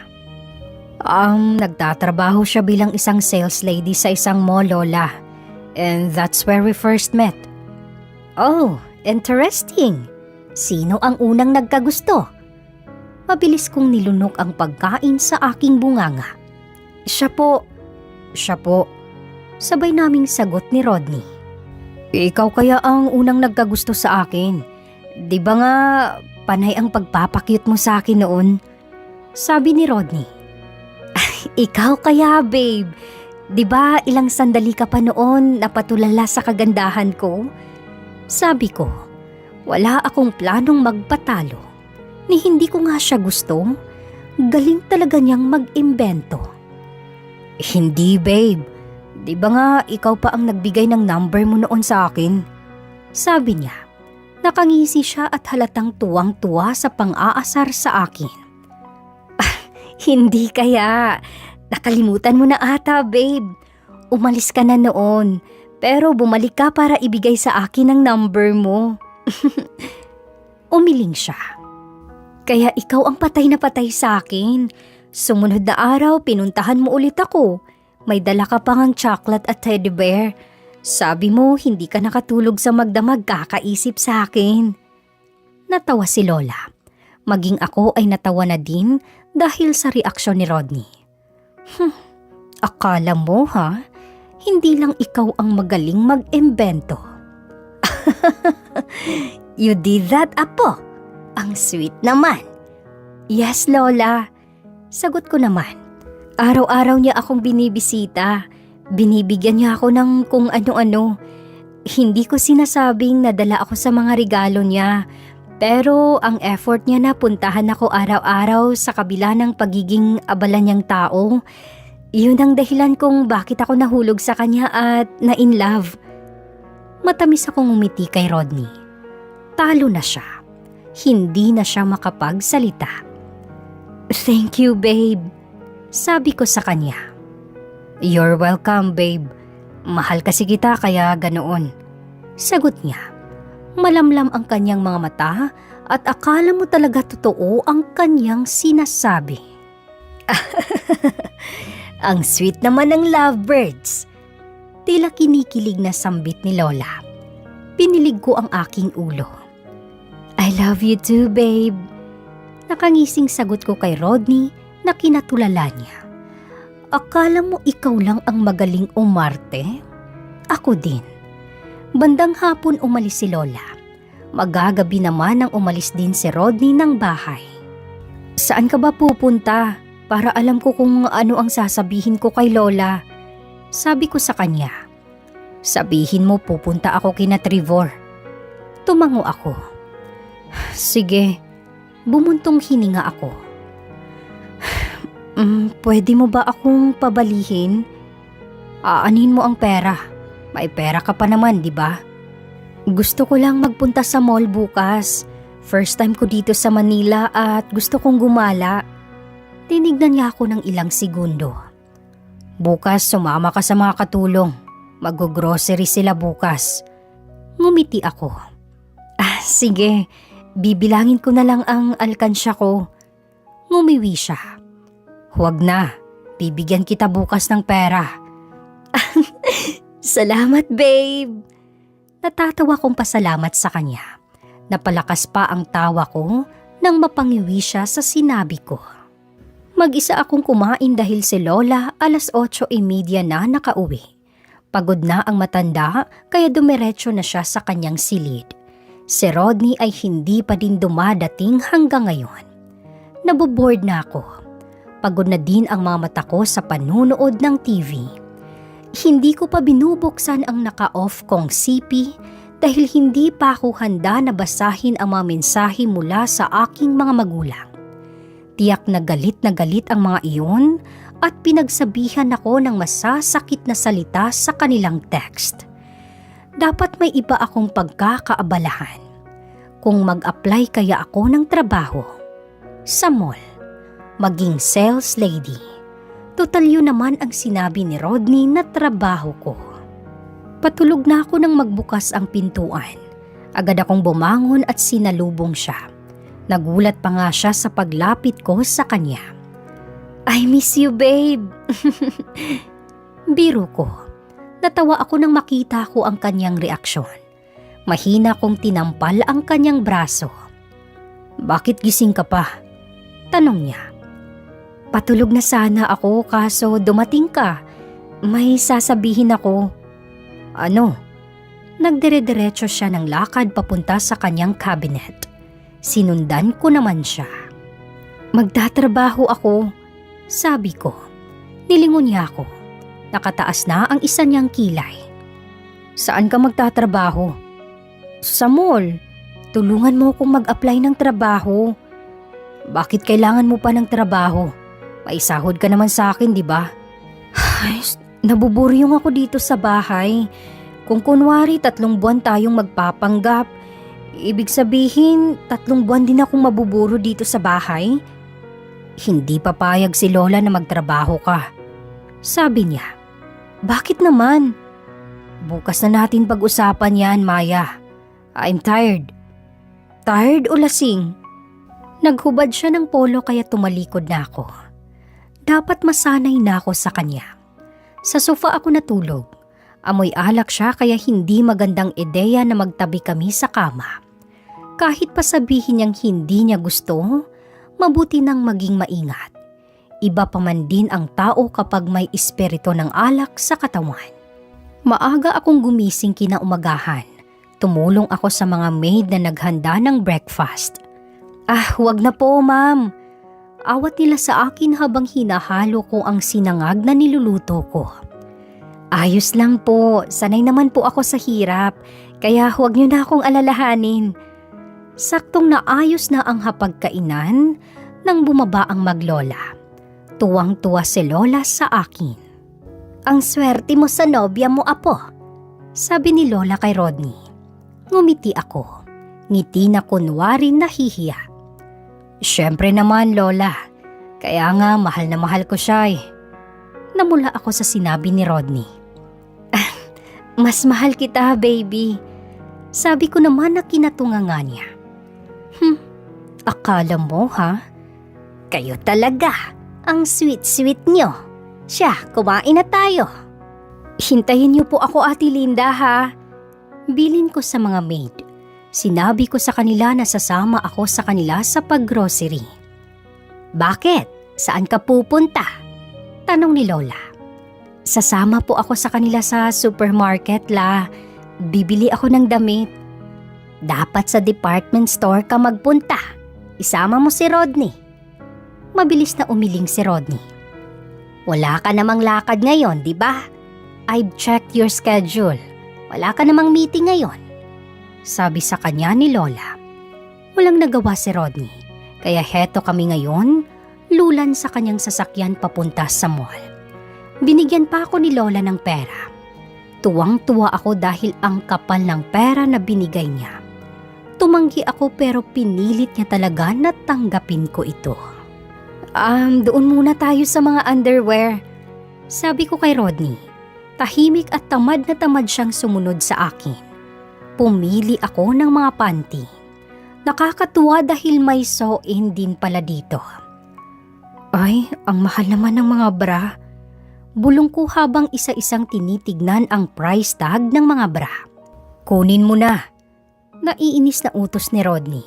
Nagtatrabaho siya bilang isang sales lady sa isang mall, Lola. And that's where we first met. Oh, interesting. Sino ang unang nagkagusto? Mabilis kong nilunok ang pagkain sa aking bunganga. Siya po. Sabay naming sagot ni Rodney. Ikaw kaya ang unang nagkagusto sa akin. Di ba nga panay ang pagpapakyut mo sa akin noon? Sabi ni Rodney. Ikaw kaya, babe. Di ba ilang sandali ka pa noon napatulala sa kagandahan ko? Sabi ko, wala akong planong magpatalo. Ni hindi ko nga siya gusto. Galing talaga niyang mag-imbento. Hindi, babe. Di ba nga ikaw pa ang nagbigay ng number mo noon sa akin? Sabi niya. Nakangisi siya at halatang tuwang-tuwa sa pang-aasar sa akin. Hindi kaya. Nakalimutan mo na ata, babe. Umalis ka na noon. Pero bumalik ka para ibigay sa akin ang number mo. Umiling siya. Kaya ikaw ang patay na patay sa akin. Sumunod na araw, pinuntahan mo ulit ako. May dala ka pang ang chocolate at teddy bear. Sabi mo, hindi ka nakatulog sa magdamag kakaisip sa akin. Natawa si Lola. Maging ako ay natawa na din dahil sa reaksyon ni Rodney. Akala mo ha? Hindi lang ikaw ang magaling mag-imbento. You did that, apo? Ang sweet naman. Yes, Lola. Sagot ko naman. Araw-araw niya akong binibisita. Binibigyan niya ako ng kung ano-ano. Hindi ko sinasabing nadala ako sa mga regalo niya. Pero ang effort niya na puntahan ako araw-araw sa kabila ng pagiging abala niyang tao, yun ang dahilan kung bakit ako nahulog sa kanya at na-in love. Matamis akong umiti kay Rodney. Talo na siya. Hindi na siya makapagsalita. Thank you, babe. Sabi ko sa kanya. You're welcome, babe. Mahal kasi kita kaya ganoon. Sagot niya. Malamlam ang kanyang mga mata at akala mo talaga totoo ang kanyang sinasabi. Ang sweet naman ng lovebirds. Tila kinikilig na sambit ni Lola. Pinilig ko ang aking ulo. I love you too, babe. Nakangising sagot ko kay Rodney na kinatulala niya. Akala mo ikaw lang ang magaling umarte? Ako din. Bandang hapon umalis si Lola. Magagabi naman nang umalis din si Rodney ng bahay. Saan ka ba pupunta? Para alam ko kung ano ang sasabihin ko kay Lola. Sabi ko sa kanya. Sabihin mo pupunta ako kina Trevor. Tumango ako. Sige, bumuntong hininga ako. Pwede mo ba akong pabalihin? Aanin mo ang pera. May pera ka pa naman, di ba? Gusto ko lang magpunta sa mall bukas. First time ko dito sa Manila at gusto kong gumala. Tinignan niya ako ng ilang segundo. Bukas sumama ka sa mga katulong. Mag-grocery sila bukas. Ngumiti ako. Sige, bibilangin ko na lang ang alkansya ko. Ngumiwi siya. Huwag na, bibigyan kita bukas ng pera. Salamat, babe. Natatawa kong pasalamat sa kanya. Napalakas pa ang tawa ko nang mapangiwi siya sa sinabi ko. Mag-isa akong kumain dahil si Lola 8:30 na nakauwi. Pagod na ang matanda kaya dumiretso na siya sa kanyang silid. Si Rodney ay hindi pa din dumadating hanggang ngayon. Naboboard na ako. Pagod na din ang mga mata ko sa panunood ng TV. Hindi ko pa binubuksan ang naka-off kong CP dahil hindi pa ako handa na basahin ang mga mensahe mula sa aking mga magulang. Tiyak na galit ang mga iyon at pinagsabihan ako ng masasakit na salita sa kanilang text. Dapat may iba akong pagkakaabalahan. Kung mag-apply kaya ako ng trabaho sa mall, maging sales lady. Total yun naman ang sinabi ni Rodney na trabaho ko. Patulog na ako nang magbukas ang pintuan. Agad akong bumangon at sinalubong siya. Nagulat pa nga siya sa paglapit ko sa kanya. I miss you, babe. Biro ko. Natawa ako nang makita ko ang kanyang reaksyon. Mahina kong tinampal ang kanyang braso. Bakit gising ka pa? Tanong niya. Patulog na sana ako kaso dumating ka. May sasabihin ako. Ano? Nagdire-diretso siya ng lakad papunta sa kanyang cabinet. Sinundan ko naman siya. Magtatrabaho ako, sabi ko. Nilingon niya ako. Nakataas na ang isa niyang kilay. Saan ka magtatrabaho? Sa mall. Tulungan mo akong mag-apply ng trabaho. Bakit kailangan mo pa ng trabaho? May sahod ka naman sa akin, di ba? Ay, nabuburyong ako dito sa bahay. Kung kunwari 3 buwan tayong magpapanggap, ibig sabihin 3 buwan din akong mabuburo dito sa bahay? Hindi papayag si Lola na magtrabaho ka. Sabi niya. Bakit naman? Bukas na natin pag-usapan yan, Maya. I'm tired. Tired o lasing? Naghubad siya ng polo kaya tumalikod na ako. Dapat masanay na ako sa kanya. Sa sofa ako natulog. Amoy alak siya kaya hindi magandang ideya na magtabi kami sa kama. Kahit pa sabihin niyang hindi niya gusto, mabuti nang maging maingat. Iba pa man din ang tao kapag may espiritu ng alak sa katawan. Maaga akong gumising kinaumagahan. Tumulong ako sa mga maid na naghanda ng breakfast. Huwag na po, ma'am. Awat nila sa akin habang hinahalo ko ang sinangag na niluluto ko. Ayos lang po, sanay naman po ako sa hirap, kaya huwag niyo na akong alalahanin. Saktong naayos na ang hapagkainan nang bumaba ang maglola. Tuwang-tuwa si Lola sa akin. Ang swerte mo sa nobya mo, apo, sabi ni Lola kay Rodney. Ngumiti ako, ngiti na kunwari nahihiya. Siyempre naman, Lola. Kaya nga mahal na mahal ko siya eh. Namula ako sa sinabi ni Rodney. Mas mahal kita, baby. Sabi ko naman na kinatunganga niya. Akala mo ha? Kayo talaga. Ang sweet-sweet nyo. Siya, kumain na tayo. Hintayin niyo po ako, Ate Linda ha. Bilin ko sa mga maid. Sinabi ko sa kanila na sasama ako sa kanila sa paggrocery. Bakit? Saan ka pupunta? Tanong ni Lola. Sasama po ako sa kanila sa supermarket, la. Bibili ako ng damit. Dapat sa department store ka magpunta. Isama mo si Rodney. Mabilis na umiling si Rodney. Wala ka namang lakad ngayon, di ba? I've checked your schedule. Wala ka namang meeting ngayon. Sabi sa kanya ni Lola. Walang nagawa si Rodney. Kaya heto kami ngayon, lulan sa kanyang sasakyan papunta sa mall. Binigyan pa ako ni Lola ng pera. Tuwang-tuwa ako dahil ang kapal ng pera na binigay niya. Tumanggi ako pero pinilit niya talaga na tanggapin ko ito. Doon muna tayo sa mga underwear. Sabi ko kay Rodney. Tahimik at tamad na tamad siyang sumunod sa akin. Pumili ako ng mga panty. Nakakatuwa dahil may sew-in din pala dito. Ay, ang mahal naman ng mga bra. Bulong ko habang isa-isang tinitignan ang price tag ng mga bra. Kunin mo na. Naiinis na utos ni Rodney.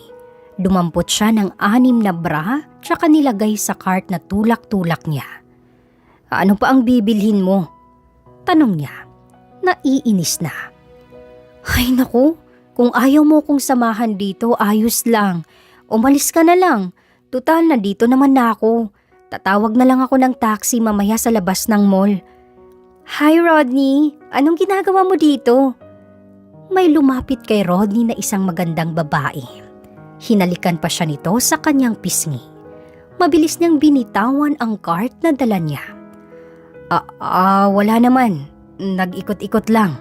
Dumampot siya ng 6 na bra tsaka nilagay sa cart na tulak-tulak niya. Ano pa ang bibilhin mo? Tanong niya. Naiinis na. Ay naku, kung ayaw mo kong samahan dito, ayos lang. Umalis ka na lang. Tutal na dito naman na ako. Tatawag na lang ako ng taxi mamaya sa labas ng mall. Hi Rodney, anong ginagawa mo dito? May lumapit kay Rodney na isang magandang babae. Hinalikan pa siya nito sa kanyang pisngi. Mabilis niyang binitawan ang cart na dala niya. Wala naman. Nag-ikot-ikot lang.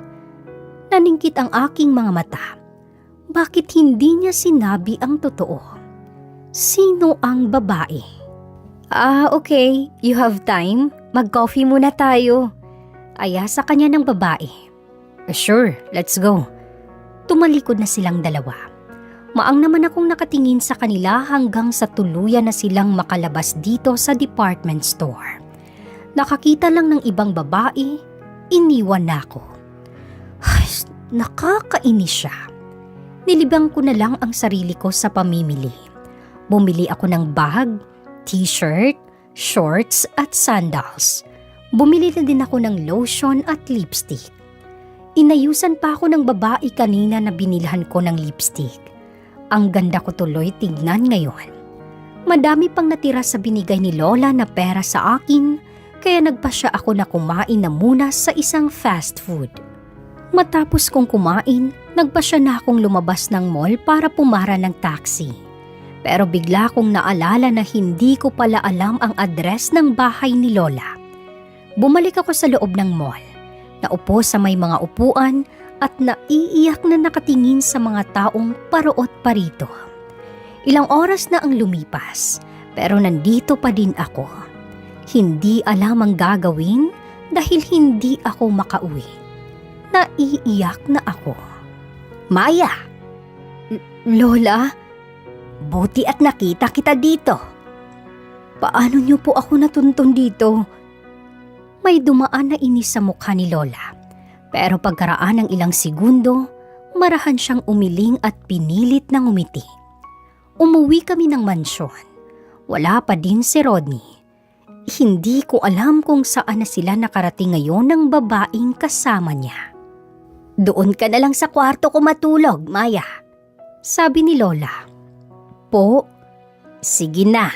Naningkit ang aking mga mata. Bakit hindi niya sinabi ang totoo? Sino ang babae? Okay. You have time? Mag-coffee muna tayo. Aya sa kanya ng babae. Sure, let's go. Tumalikod na silang dalawa. Maang naman akong nakatingin sa kanila hanggang sa tuluyan na silang makalabas dito sa department store. Nakakita lang ng ibang babae, iniwan na ako. Nakakainis siya. Nilibang ko na lang ang sarili ko sa pamimili. Bumili ako ng bag, t-shirt, shorts at sandals. Bumili na din ako ng lotion at lipstick. Inayusan pa ako ng babae kanina na binilhan ko ng lipstick. Ang ganda ko tuloy tignan ngayon. Madami pang natira sa binigay ni Lola na pera sa akin, kaya nagpasya ako na kumain na muna sa isang fast food. Matapos kong kumain, nagpasya na akong lumabas ng mall para pumara ng taxi. Pero bigla kong naalala na hindi ko pala alam ang address ng bahay ni Lola. Bumalik ako sa loob ng mall. Naupo sa may mga upuan at naiiyak na nakatingin sa mga taong paroot parito. Ilang oras na ang lumipas, pero nandito pa din ako. Hindi alam ang gagawin dahil hindi ako makauwi. Naiiyak na ako. Maya! Lola? Buti at nakita kita dito. Paano niyo po ako natuntun dito? May dumaan na inis sa mukha ni Lola. Pero pagkaraan ng ilang segundo, marahan siyang umiling at pinilit na ngumiti. Umuwi kami ng mansyon. Wala pa din si Rodney. Hindi ko alam kung saan na sila nakarating ngayon ng babaeng kasama niya. Doon ka na lang sa kwarto ko matulog, Maya. Sabi ni Lola. Po, sige na.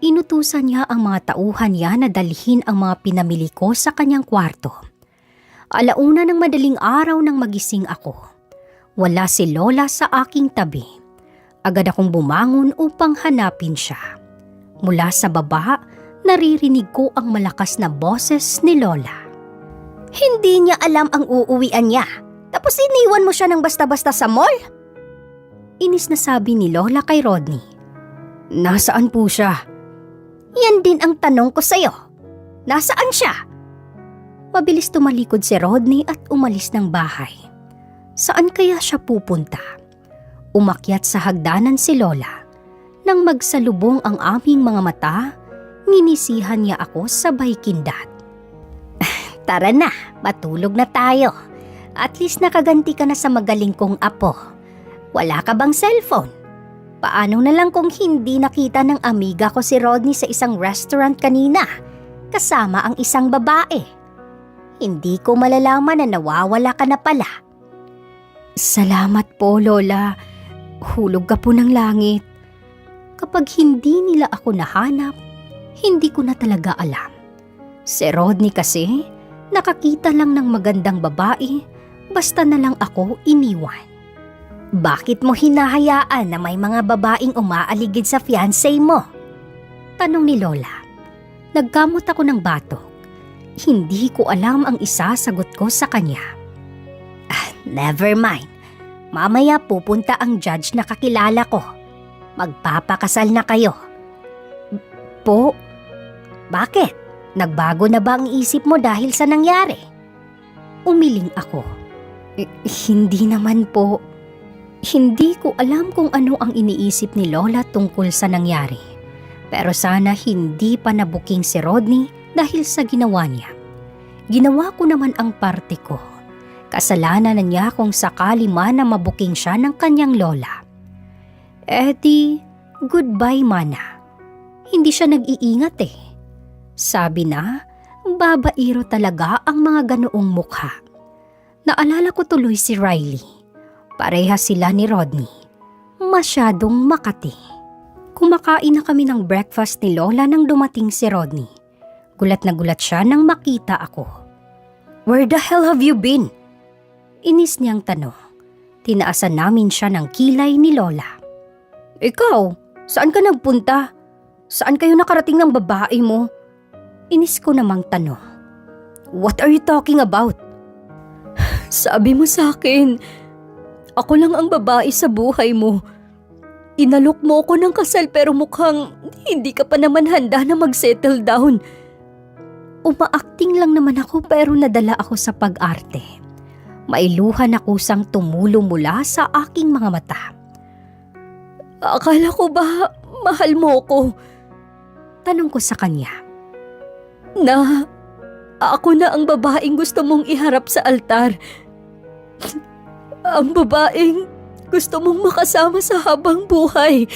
Inutusan niya ang mga tauhan niya na dalhin ang mga pinamili ko sa kanyang kwarto. Alauna ng madaling araw nang magising ako. Wala si Lola sa aking tabi. Agad akong bumangon upang hanapin siya. Mula sa baba, naririnig ko ang malakas na boses ni Lola. Hindi niya alam ang uuwian niya. Tapos iniwan mo siya ng basta-basta sa mall? Inis na sabi ni Lola kay Rodney. Nasaan po siya? Yan din ang tanong ko sa'yo. Nasaan siya? Mabilis tumalikod si Rodney at umalis ng bahay. Saan kaya siya pupunta? Umakyat sa hagdanan si Lola. Nang magsalubong ang aming mga mata, nginisihan niya ako sabay kindat. Tara na, matulog na tayo. At least nakaganti ka na sa magaling kong apo. Wala ka bang cellphone? Paano na lang kung hindi nakita ng amiga ko si Rodney sa isang restaurant kanina, kasama ang isang babae? Hindi ko malalaman na nawawala ka na pala. Salamat po, Lola. Hulog ka po ng langit. Kapag hindi nila ako nahanap, hindi ko na talaga alam. Si Rodney kasi, nakakita lang ng magandang babae, basta na lang ako iniwan. Bakit mo hinahayaan na may mga babaeng umaaligid sa fiancé mo? Tanong ni Lola. Nagkamot ako ng batok. Hindi ko alam ang isasagot ko sa kanya. Never mind. Mamaya pupunta ang judge na kakilala ko. Magpapakasal na kayo. Po? Bakit? Nagbago na ba ang isip mo dahil sa nangyari? Umiling ako. Hindi naman po. Hindi ko alam kung ano ang iniisip ni Lola tungkol sa nangyari. Pero sana hindi pa nabuking si Rodney dahil sa ginawa niya. Ginawa ko naman ang parte ko. Kasalanan na niya kung sakali man na mabuking siya ng kanyang lola. Di, goodbye mana. Hindi siya nag-iingat eh. Sabi na, babairo talaga ang mga ganoong mukha. Naalala ko tuloy si Riley. Pareha sila ni Rodney. Masyadong makati. Kumakain na kami ng breakfast ni Lola nang dumating si Rodney. Gulat na gulat siya nang makita ako. Where the hell have you been? Inis niyang tanong. Tinaasan namin siya ng kilay ni Lola. Ikaw, saan ka nagpunta? Saan kayo nakarating ng babae mo? Inis ko namang tanong. What are you talking about? Sabi mo sa akin, ako lang ang babae sa buhay mo. Inalok mo ako ng kasal pero mukhang hindi ka pa naman handa na mag-settle down. Umaakting lang naman ako pero nadala ako sa pag-arte. Mailuha na kusang tumulo mula sa aking mga mata. Akala ko ba mahal mo ko? Tanong ko sa kanya. Na, ako na ang babaeng gusto mong iharap sa altar. Ang babaeng gusto mong makasama sa habang buhay.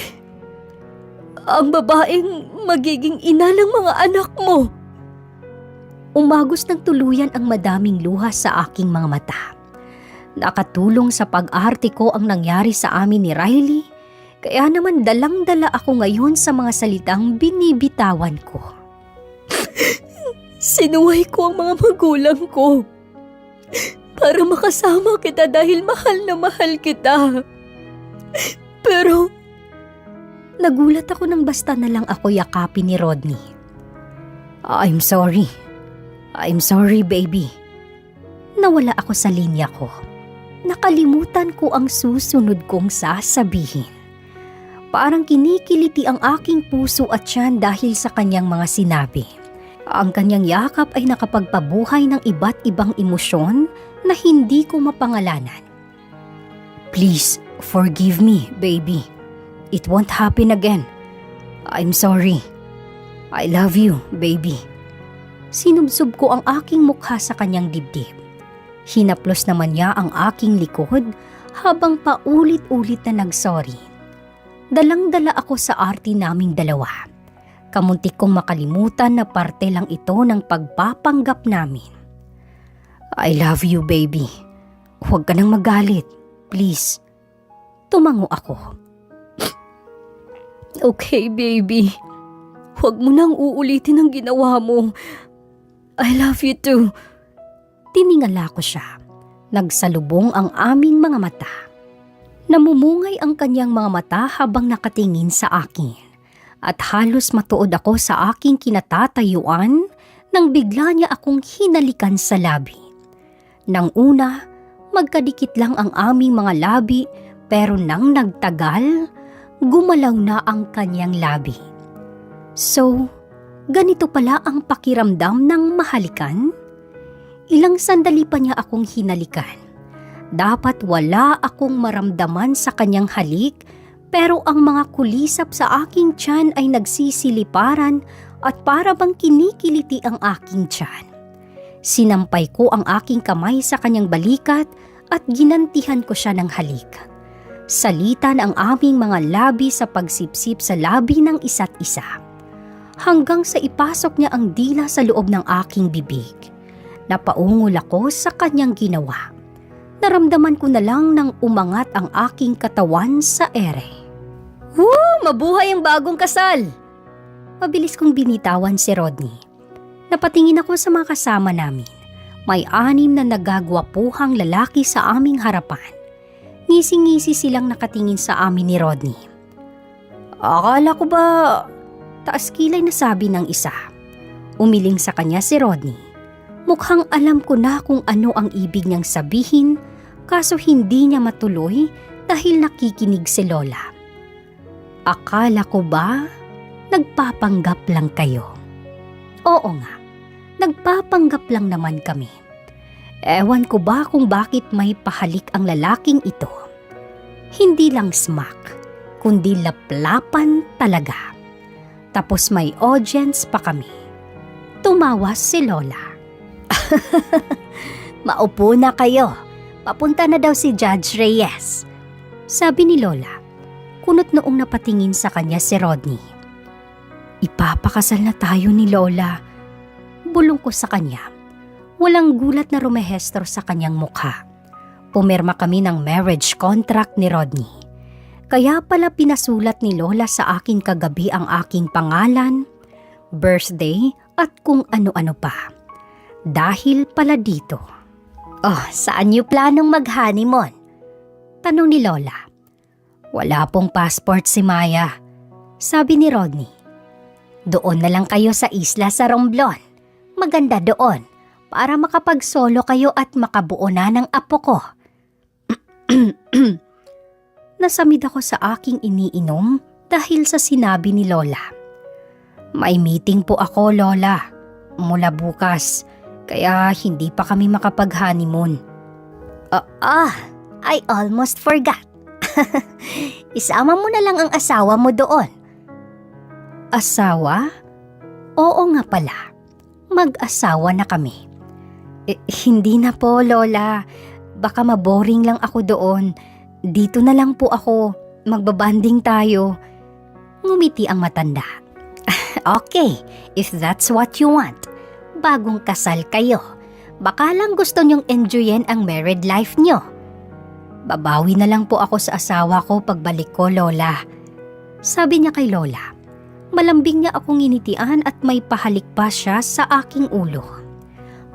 Ang babaeng magiging ina ng mga anak mo. Umagos ng tuluyan ang madaming luha sa aking mga mata. Nakatulong sa pag-arte ko ang nangyari sa amin ni Riley, kaya naman dalang-dala ako ngayon sa mga salitang binibitawan ko. Sinuway ko ang mga magulang ko para makasama kita dahil mahal na mahal kita. Pero, nagulat ako nang basta na lang ako yakapin ni Rodney. I'm sorry. I'm sorry, baby. Nawala ako sa linya ko. Nakalimutan ko ang susunod kong sasabihin. Parang kinikiliti ang aking puso at tiyan dahil sa kanyang mga sinabi. Ang kanyang yakap ay nakapagpabuhay ng iba't ibang emosyon na hindi ko mapangalanan. Please, forgive me, baby. It won't happen again. I'm sorry. I love you, baby. Sinubsob ko ang aking mukha sa kanyang dibdib. Hinaplos naman niya ang aking likod habang paulit-ulit na nagsorry. Dalang-dala ako sa arte naming dalawa. Kamuntik kong makalimutan na parte lang ito ng pagpapanggap namin. I love you, baby. Huwag ka nang magalit. Please. Tumango ako. Okay, baby. Huwag mo nang uulitin ang ginawa mo. I love you too. Tiningala ko siya. Nagsalubong ang aming mga mata. Namumungay ang kanyang mga mata habang nakatingin sa akin. At halos matuod ako sa aking kinatatayuan nang bigla niya akong hinalikan sa labi. Nang una, magkadikit lang ang aming mga labi pero nang nagtagal, gumalaw na ang kanyang labi. So, ganito pala ang pakiramdam ng mahalikan? Ilang sandali pa niya akong hinalikan. Dapat wala akong maramdaman sa kanyang halik pero ang mga kulisap sa aking tiyan ay nagsisiliparan at para bang kinikiliti ang aking tiyan. Sinampay ko ang aking kamay sa kanyang balikat at ginantihan ko siya ng halik. Salitan ang aming mga labi sa pagsipsip sa labi ng isa't isa. Hanggang sa ipasok niya ang dila sa loob ng aking bibig. Napaungol ako sa kanyang ginawa. naramdaman ko na lang nang umangat ang aking katawan sa ere. Woo! Mabuhay ang bagong kasal! Mabilis kong binitawan si Rodney. Napatingin ako sa mga kasama namin. May 6 na nagagwapuhang lalaki sa aming harapan. Ngisi-ngisi silang nakatingin sa amin ni Rodney. Akala ko ba... Taas kilay na sabi ng isa. Umiling sa kanya si Rodney. Mukhang alam ko na kung ano ang ibig niyang sabihin, kaso hindi niya matuloy dahil nakikinig si Lola. Akala ko ba nagpapanggap lang kayo? Oo nga, nagpapanggap lang naman kami. Ewan ko ba kung bakit may pahalik ang lalaking ito. Hindi lang smack, kundi laplapan talaga. Tapos may audience pa kami. Tumawa si Lola. Maupo na kayo. Papunta na daw si Judge Reyes. Sabi ni Lola, kunot noong napatingin sa kanya si Rodney. Ipapakasal na tayo ni Lola. Bulong ko sa kanya. Walang gulat na rumehestro sa kanyang mukha. Pumirma kami ng marriage contract ni Rodney. Kaya pala pinasulat ni Lola sa akin kagabi ang aking pangalan, birthday at kung ano-ano pa. Dahil pala dito. Oh, saan niyo planong mag-honeymoon? Tanong ni Lola. Wala pong passport si Maya. Sabi ni Rodney. Doon na lang kayo sa isla sa Romblon. Maganda doon para makapag-solo kayo at makabuo na ng apo ko. Nasamid ako sa aking iniinom dahil sa sinabi ni Lola. May meeting po ako, Lola. Mula bukas, kaya hindi pa kami makapag-honeymoon. I almost forgot. Isama mo na lang ang asawa mo doon. Asawa? Oo nga pala. Mag-asawa na kami. Hindi na po, Lola. Baka maboring lang ako doon. Dito na lang po ako. Magbabanding tayo. Ngumiti ang matanda. Okay, if that's what you want. Bagong kasal kayo. Baka lang gusto niyong enjoyin ang married life niyo. Babawi na lang po ako sa asawa ko pagbalik ko, Lola. Sabi niya kay Lola. Malambing niya akong initian at may pahalik pa siya sa aking ulo.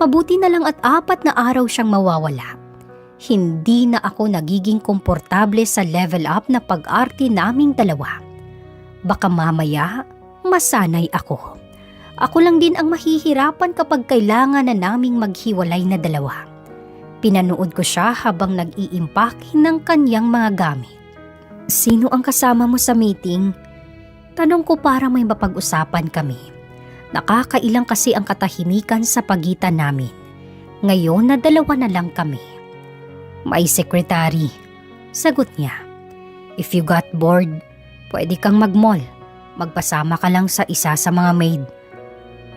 Mabuti na lang at 4 na araw siyang mawawala. Hindi na ako nagiging komportable sa level up na pag-arte naming dalawa. Baka mamaya, masanay ako. Ako lang din ang mahihirapan kapag kailangan na naming maghiwalay na dalawa. Pinanood ko siya habang nag-iimpake ng kanyang mga gamit. Sino ang kasama mo sa meeting? Tanong ko para may mapag-usapan kami. Nakakailang kasi ang katahimikan sa pagitan namin. Ngayon na 2 na lang kami. May secretary. Sagot niya. If you got bored, pwede kang mag-mall. Magpasama ka lang sa isa sa mga maid.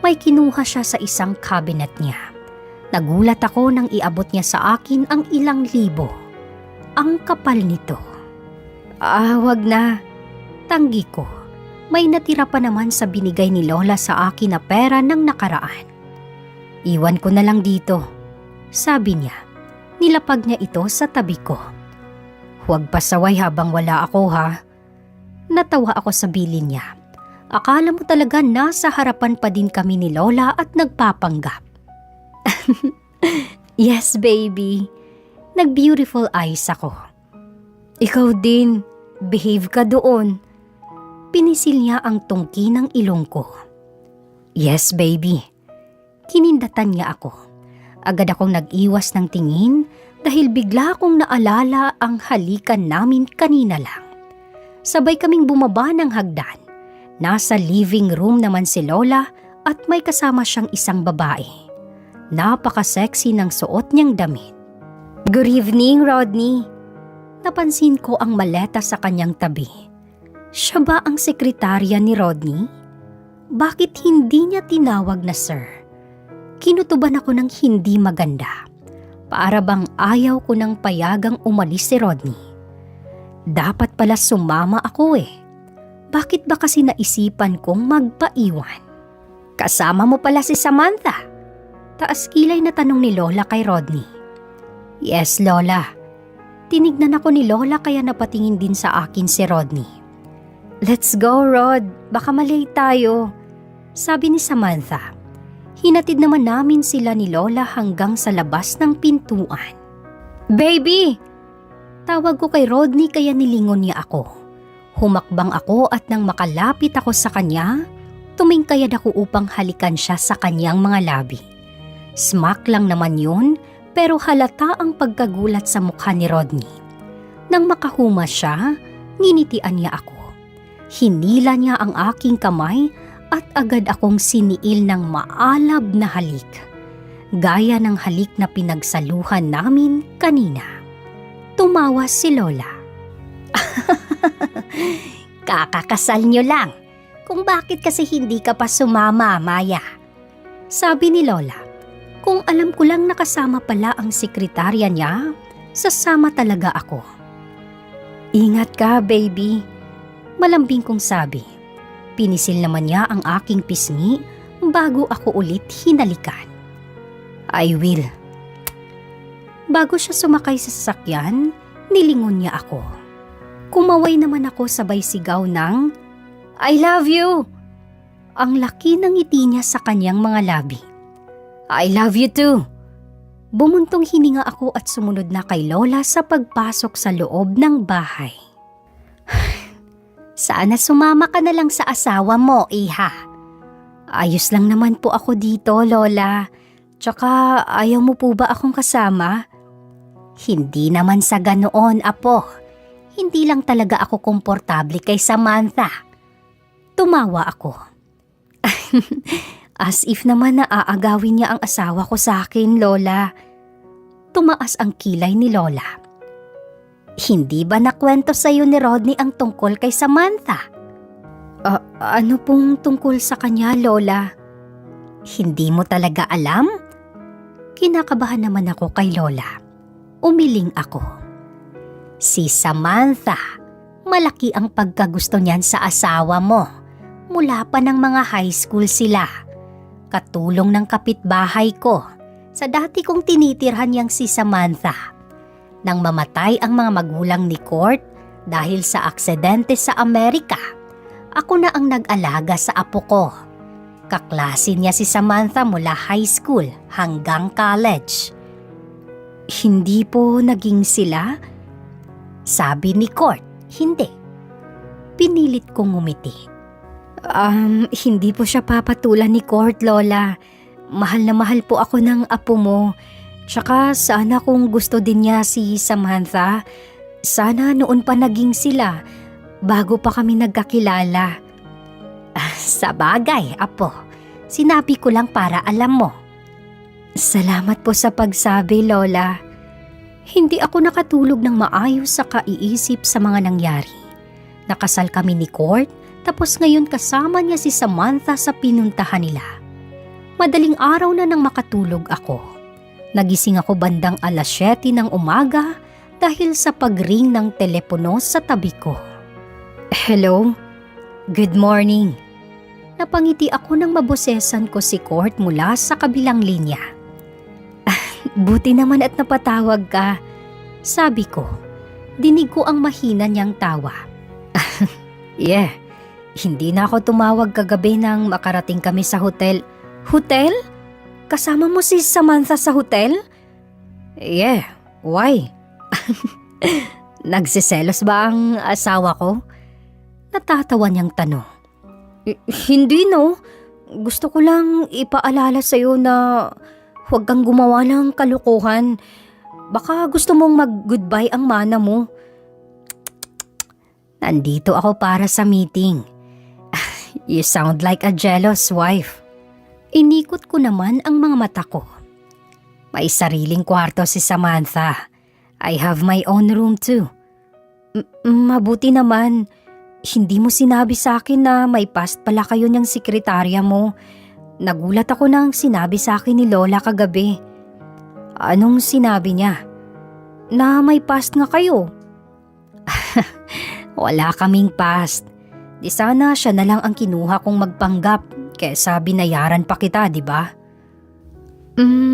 May kinuha siya sa isang cabinet niya. Nagulat ako nang iabot niya sa akin ang ilang libo. Ang kapal nito. Wag na. Tanggi ko. May natira pa naman sa binigay ni Lola sa akin na pera ng nakaraan. Iwan ko na lang dito. Sabi niya. Nilapag niya ito sa tabi ko. Huwag pasaway habang wala ako, ha? Natawa ako sa bilin niya. Akala mo talaga nasa harapan pa din kami ni Lola at nagpapanggap. Yes, baby. Nag-beautiful eyes ako. Ikaw din. Behave ka doon. Pinisil niya ang tungki ng ilong ko. Yes, baby. Kinindatan niya ako. Agad akong nag-iwas ng tingin dahil bigla akong naalala ang halikan namin kanina lang. Sabay kaming bumaba ng hagdan. Nasa living room naman si Lola at may kasama siyang isang babae. Napaka-sexy ng suot niyang damit. Good evening, Rodney. Napansin ko ang maleta sa kanyang tabi. Siya ba ang sekretarya ni Rodney? Bakit hindi niya tinawag na sir? Kinutuban ako ng hindi maganda. Para bang ayaw ko ng payagang umalis si Rodney. Dapat pala sumama ako eh. Bakit ba kasi naisipan kong magpaiwan? Kasama mo pala si Samantha. Taas kilay na tanong ni Lola kay Rodney. Yes, Lola. Tinignan ako ni Lola kaya napatingin din sa akin si Rodney. Let's go, Rod. Baka malate tayo, sabi ni Samantha. Hinatid naman namin sila ni Lola hanggang sa labas ng pintuan. Baby! Tawag ko kay Rodney kaya nilingon niya ako. Humakbang ako at nang makalapit ako sa kanya, tumingkayad ako upang halikan siya sa kanyang mga labi. Smack lang naman yun, pero halata ang pagkagulat sa mukha ni Rodney. Nang makahuma siya, nginitian niya ako. Hinila niya ang aking kamay at agad akong siniil ng maalab na halik. Gaya ng halik na pinagsaluhan namin kanina. Tumawa si Lola. Kakakasal niyo lang. Kung bakit kasi hindi ka pa sumama, Maya? Sabi ni Lola. Kung alam ko lang nakasama pala ang sekretarya niya, sasama talaga ako. Ingat ka, baby. Malambing kong sabi. Pinisil naman niya ang aking pisngi bago ako ulit hinalikan. I will. Bago siya sumakay sa sasakyan, nilingon niya ako. Kumaway naman ako sabay sigaw ng, I love you! Ang laki ng ngiti niya sa kanyang mga labi. I love you too! Bumuntong hininga ako at sumunod na kay Lola sa pagpasok sa loob ng bahay. Sana sumama ka na lang sa asawa mo, Iha. Ayos lang naman po ako dito, Lola. Tsaka ayaw mo po ba akong kasama? Hindi naman sa ganoon, Apo. Hindi lang talaga ako komportable kay Samantha. Tumawa ako. As if naman na aagawin niya ang asawa ko sa akin, Lola. Tumaas ang kilay ni Lola. Hindi ba nakwento sa'yo ni Rodney ang tungkol kay Samantha? Ano pong tungkol sa kanya, Lola? Hindi mo talaga alam? Kinakabahan naman ako kay Lola. Umiling ako. Si Samantha, malaki ang pagkagusto niyan sa asawa mo. Mula pa ng mga high school sila. Katulong ng kapitbahay ko sa dati kong tinitirhan niyang si Samantha. Nang mamatay ang mga magulang ni Court dahil sa aksidente sa Amerika, ako na ang nag-alaga sa apo ko. Kaklase niya si Samantha mula high school hanggang college. Hindi po naging sila? Sabi ni Court, hindi. Pinilit kong ngumiti. Hindi po siya papatulan ni Court, Lola. Mahal na mahal po ako ng apo mo. Tsaka sana kung gusto din niya si Samantha, sana noon pa naging sila bago pa kami nagkakilala. Sa bagay, Apo. Sinabi ko lang para alam mo. Salamat po sa pagsabi, Lola. Hindi ako nakatulog ng maayos sa kaiisip sa mga nangyari. Nakasal kami ni Court, tapos ngayon kasama niya si Samantha sa pinuntahan nila. Madaling araw na nang makatulog ako. Nagising ako bandang 7:00 ng umaga dahil sa pagring ng telepono sa tabi ko. Hello? Good morning. Napangiti ako nang mabosesan ko si Court mula sa kabilang linya. Buti naman at napatawag ka, sabi ko. Dinig ko ang mahina niyang tawa. Yeah, hindi na ako tumawag kagabi nang makarating kami sa hotel. Hotel? Kasama mo si Samantha sa hotel? Yeah, why? Nagsiselos ba ang asawa ko? Natatawa niyang tanong. Hindi no, gusto ko lang ipaalala sa'yo na huwag kang gumawa ng kalukuhan. Baka gusto mong mag-goodbye ang mana mo. Nandito ako para sa meeting. You sound like a jealous wife. Inikot ko naman ang mga mata ko. May sariling kwarto si Samantha. I have my own room too. Mabuti naman. Hindi mo sinabi sa akin na may past pala kayo niyang sekretarya mo. Nagulat ako nang sinabi sa akin ni Lola kagabi. Anong sinabi niya? Na may past nga kayo. Wala kaming past. Di sana siya na lang ang kinuha kong magpanggap kesa binayaran pa kita, di ba?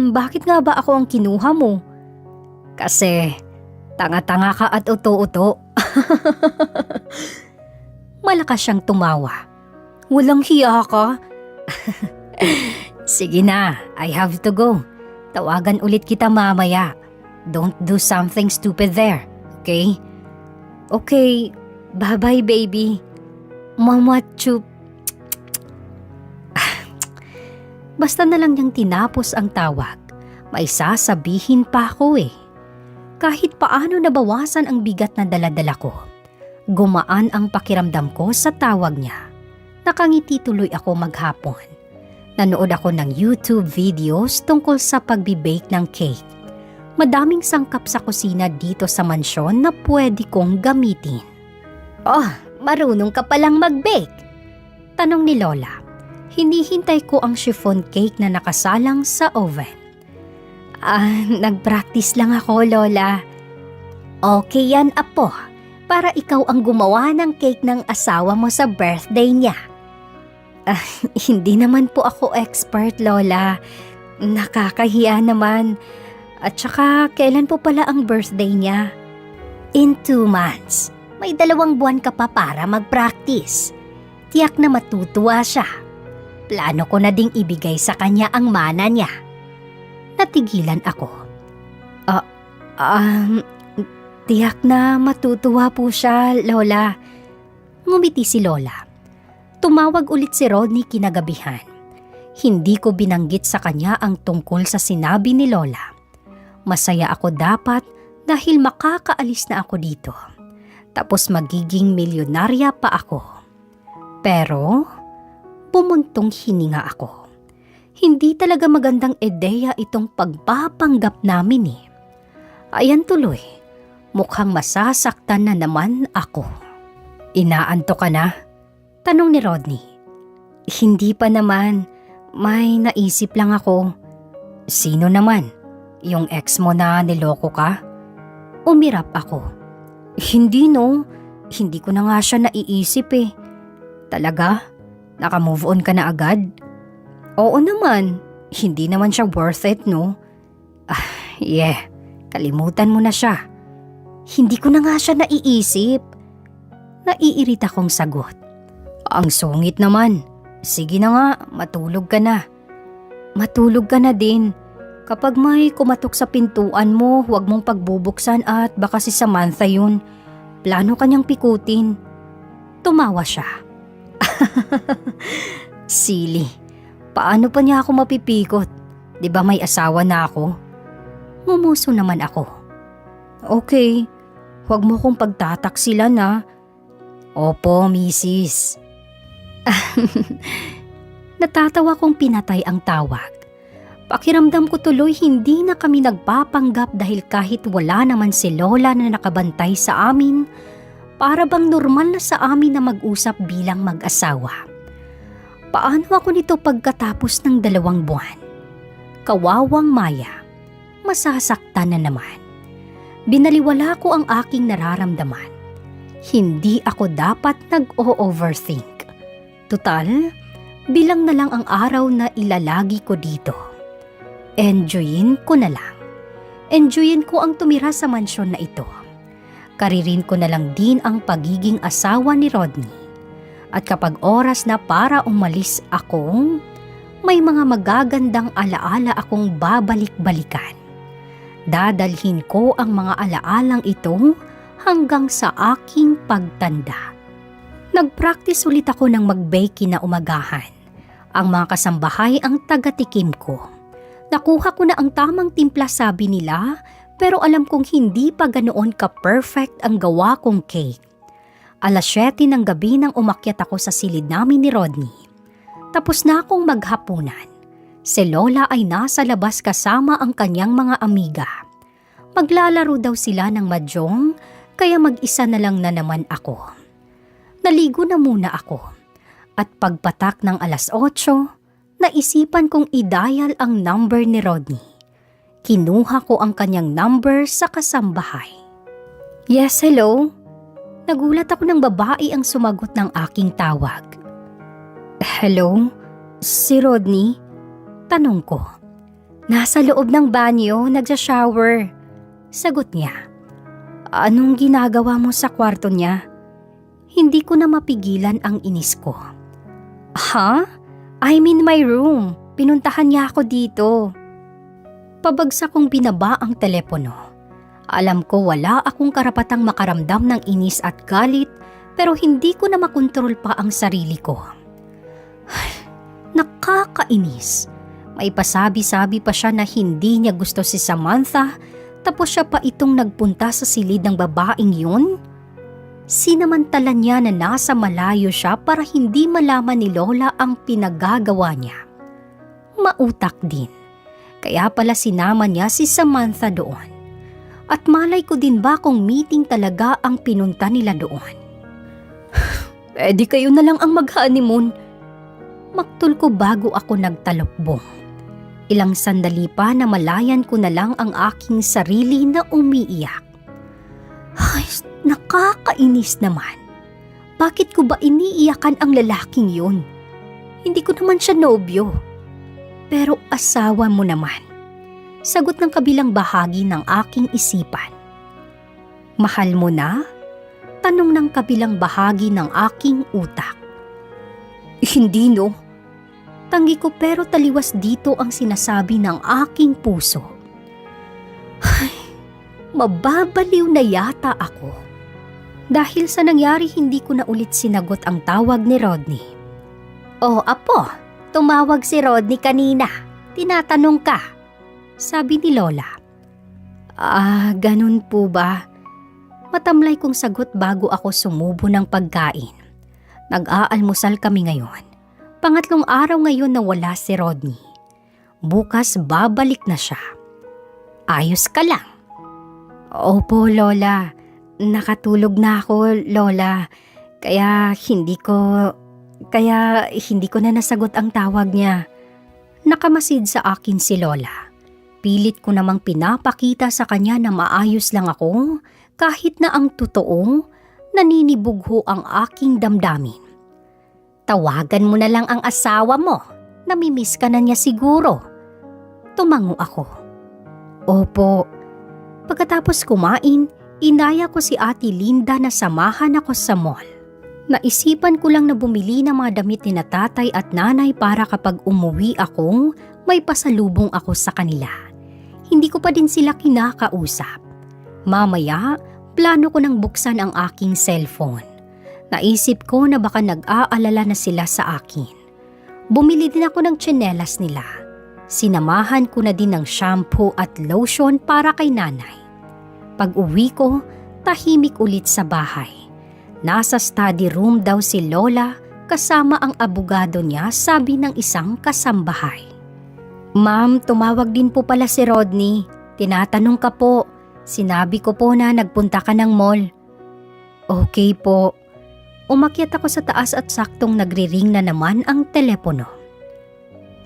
Bakit nga ba ako ang kinuha mo? Kasi tanga-tanga ka at uto-uto. Malakas siyang tumawa. Walang hiya ka? Sige na, I have to go. Tawagan ulit kita mamaya. Don't do something stupid there, okay? Okay, bye-bye baby. Mama chup. Basta na lang niyang tinapos ang tawag. May sasabihin pa ako eh. Kahit paano nabawasan ang bigat na daladala ko. Gumaan ang pakiramdam ko sa tawag niya. Nakangiti tuloy ako maghapon. Nanood ako ng YouTube videos tungkol sa pagbi-bake ng cake. Madaming sangkap sa kusina dito sa mansyon na pwede kong gamitin. Oh, marunong ka palang mag-bake? Tanong ni Lola. Hinihintay ko ang chiffon cake na nakasalang sa oven. Nag-practice lang ako, Lola. Okay yan, apo. Para ikaw ang gumawa ng cake ng asawa mo sa birthday niya. Hindi naman po ako expert, Lola. Nakakahiya naman. At saka, kailan po pala ang birthday niya? In 2 months. May 2 buwan ka pa para mag-practice. Tiyak na matutuwa siya. Plano ko na ding ibigay sa kanya ang mana niya. Natigilan ako. Tiyak na matutuwa po siya, Lola. Ngumiti si Lola. Tumawag ulit si Rodney kinagabihan. Hindi ko binanggit sa kanya ang tungkol sa sinabi ni Lola. Masaya ako dapat dahil makakaalis na ako dito. Tapos magiging milyonarya pa ako. Pero, bumuntong hininga ako. Hindi talaga magandang ideya itong pagpapanggap namin eh. Ayan tuloy, mukhang masasaktan na naman ako. Inaanto ka na? Tanong ni Rodney. Hindi pa naman, may naisip lang ako. Sino naman? Yung ex mo na niloko ka? Umirap ako. Hindi no, hindi ko na nga siya naiisip eh. Talaga? Naka-move on ka na agad? Oo naman, hindi naman siya worth it no? Kalimutan mo na siya. Hindi ko na nga siya naiisip. Naiirita kong sagot. Ang sungit naman. Sige na nga, matulog ka na. Matulog ka na din. Kapag may kumatok sa pintuan mo, huwag mong pagbubuksan at baka si Samantha yun. Plano kanyang pikutin. Tumawa siya. Silly. Paano pa niya ako mapipikot? Di ba may asawa na ako? Ngumuso naman ako. Okay, huwag mo kong pagtataksilan na. Opo, misis. Natatawa kong pinatay ang tawag. Pakiramdam ko tuloy hindi na kami nagpapanggap dahil kahit wala naman si Lola na nakabantay sa amin, para bang normal na sa amin na mag-usap bilang mag-asawa. Paano ako nito pagkatapos ng 2 buwan? Kawawang Maya, masasaktan na naman. Binaliwala ko ang aking nararamdaman. Hindi ako dapat nag-o-overthink. Tutal, bilang na lang ang araw na ilalagi ko dito. Enjoyin ko na lang. Enjoyin ko ang tumira sa mansyon na ito. Karirin ko na lang din ang pagiging asawa ni Rodney. At kapag oras na para umalis ako, may mga magagandang alaala akong babalik-balikan. Dadalhin ko ang mga alaalang ito hanggang sa aking pagtanda. Nag-practice ulit ako ng mag-bake na umagahan. Ang mga kasambahay ang tagatikim ko. Nakuha ko na ang tamang timpla sabi nila, pero alam kong hindi pa ganoon ka-perfect ang gawa kong cake. 7:00 ng gabi nang umakyat ako sa silid namin ni Rodney. Tapos na akong maghapunan. Si Lola ay nasa labas kasama ang kanyang mga amiga. Maglalaro daw sila ng mahjong, kaya mag-isa na lang na naman ako. Naligo na muna ako. At pagpatak ng 8:00, naisipan kong i-dial ang number ni Rodney. Kinuha ko ang kanyang number sa kasambahay. Yes, hello? Nagulat ako ng babae ang sumagot ng aking tawag. Hello? Si Rodney? Tanong ko. Nasa loob ng banyo, nagsa-shower. Sagot niya. Anong ginagawa mo sa kwarto niya? Hindi ko na mapigilan ang inis ko. Ha? I'm in my room. Pinuntahan niya ako dito. Pabagsak kong binaba ang telepono. Alam ko wala akong karapatang makaramdam ng inis at galit pero hindi ko na makontrol pa ang sarili ko. Nakakainis. May pasabi-sabi pa siya na hindi niya gusto si Samantha tapos siya pa itong nagpunta sa silid ng babaeng yun? Sinamantala niya na nasa malayo siya para hindi malaman ni Lola ang pinagagawa niya. Mautak din. Kaya pala sinama niya si Samantha doon. At malay ko din ba kung meeting talaga ang pinunta nila doon. Di kayo na lang ang mag-honeymoon. Maktul ko bago ako nagtalokbong. Ilang sandali pa na malayan ko na lang ang aking sarili na umiiyak. Ay, nakakainis naman. Bakit ko ba iniiyakan ang lalaking yun? Hindi ko naman siya nobyo. Pero asawa mo naman. Sagot ng kabilang bahagi ng aking isipan. Mahal mo na? Tanong ng kabilang bahagi ng aking utak. Hindi no. Tanggi ko pero taliwas dito ang sinasabi ng aking puso. Ay, mababaliw na yata ako. Dahil sa nangyari hindi ko na ulit sinagot ang tawag ni Rodney. Oh, apo, tumawag si Rodney kanina. Tinatanong ka. Sabi ni Lola. Ganun po ba? Matamlay kong sagot bago ako sumubo ng pagkain. Nag-aalmusal kami ngayon. Pangatlong araw ngayon na wala si Rodney. Bukas babalik na siya. Ayos ka lang. Opo, Lola. Nakatulog na ako, Lola. Kaya hindi ko na nasagot ang tawag niya. Nakamasid sa akin si Lola. Pilit ko namang pinapakita sa kanya na maayos lang ako kahit na ang totoo, naninibugho ang aking damdamin. Tawagan mo na lang ang asawa mo. Namimiss ka na niya siguro. Tumango ako. Opo. Pagkatapos kumain, inaya ko si Ate Linda na samahan ako sa mall. Naisipan ko lang na bumili ng mga damit ni na tatay at nanay para kapag umuwi ako, may pasalubong ako sa kanila. Hindi ko pa din sila kinakausap. Mamaya, plano ko nang buksan ang aking cellphone. Naisip ko na baka nag-aalala na sila sa akin. Bumili din ako ng tsinelas nila. Sinamahan ko na din ng shampoo at lotion para kay nanay. Pag-uwi ko, tahimik ulit sa bahay. Nasa study room daw si Lola kasama ang abogado niya, sabi ng isang kasambahay. Ma'am, tumawag din po pala si Rodney. Tinatanong ka po. Sinabi ko po na nagpunta ka ng mall. Okay po. Umakyat ako sa taas at saktong nagri-ring na naman ang telepono.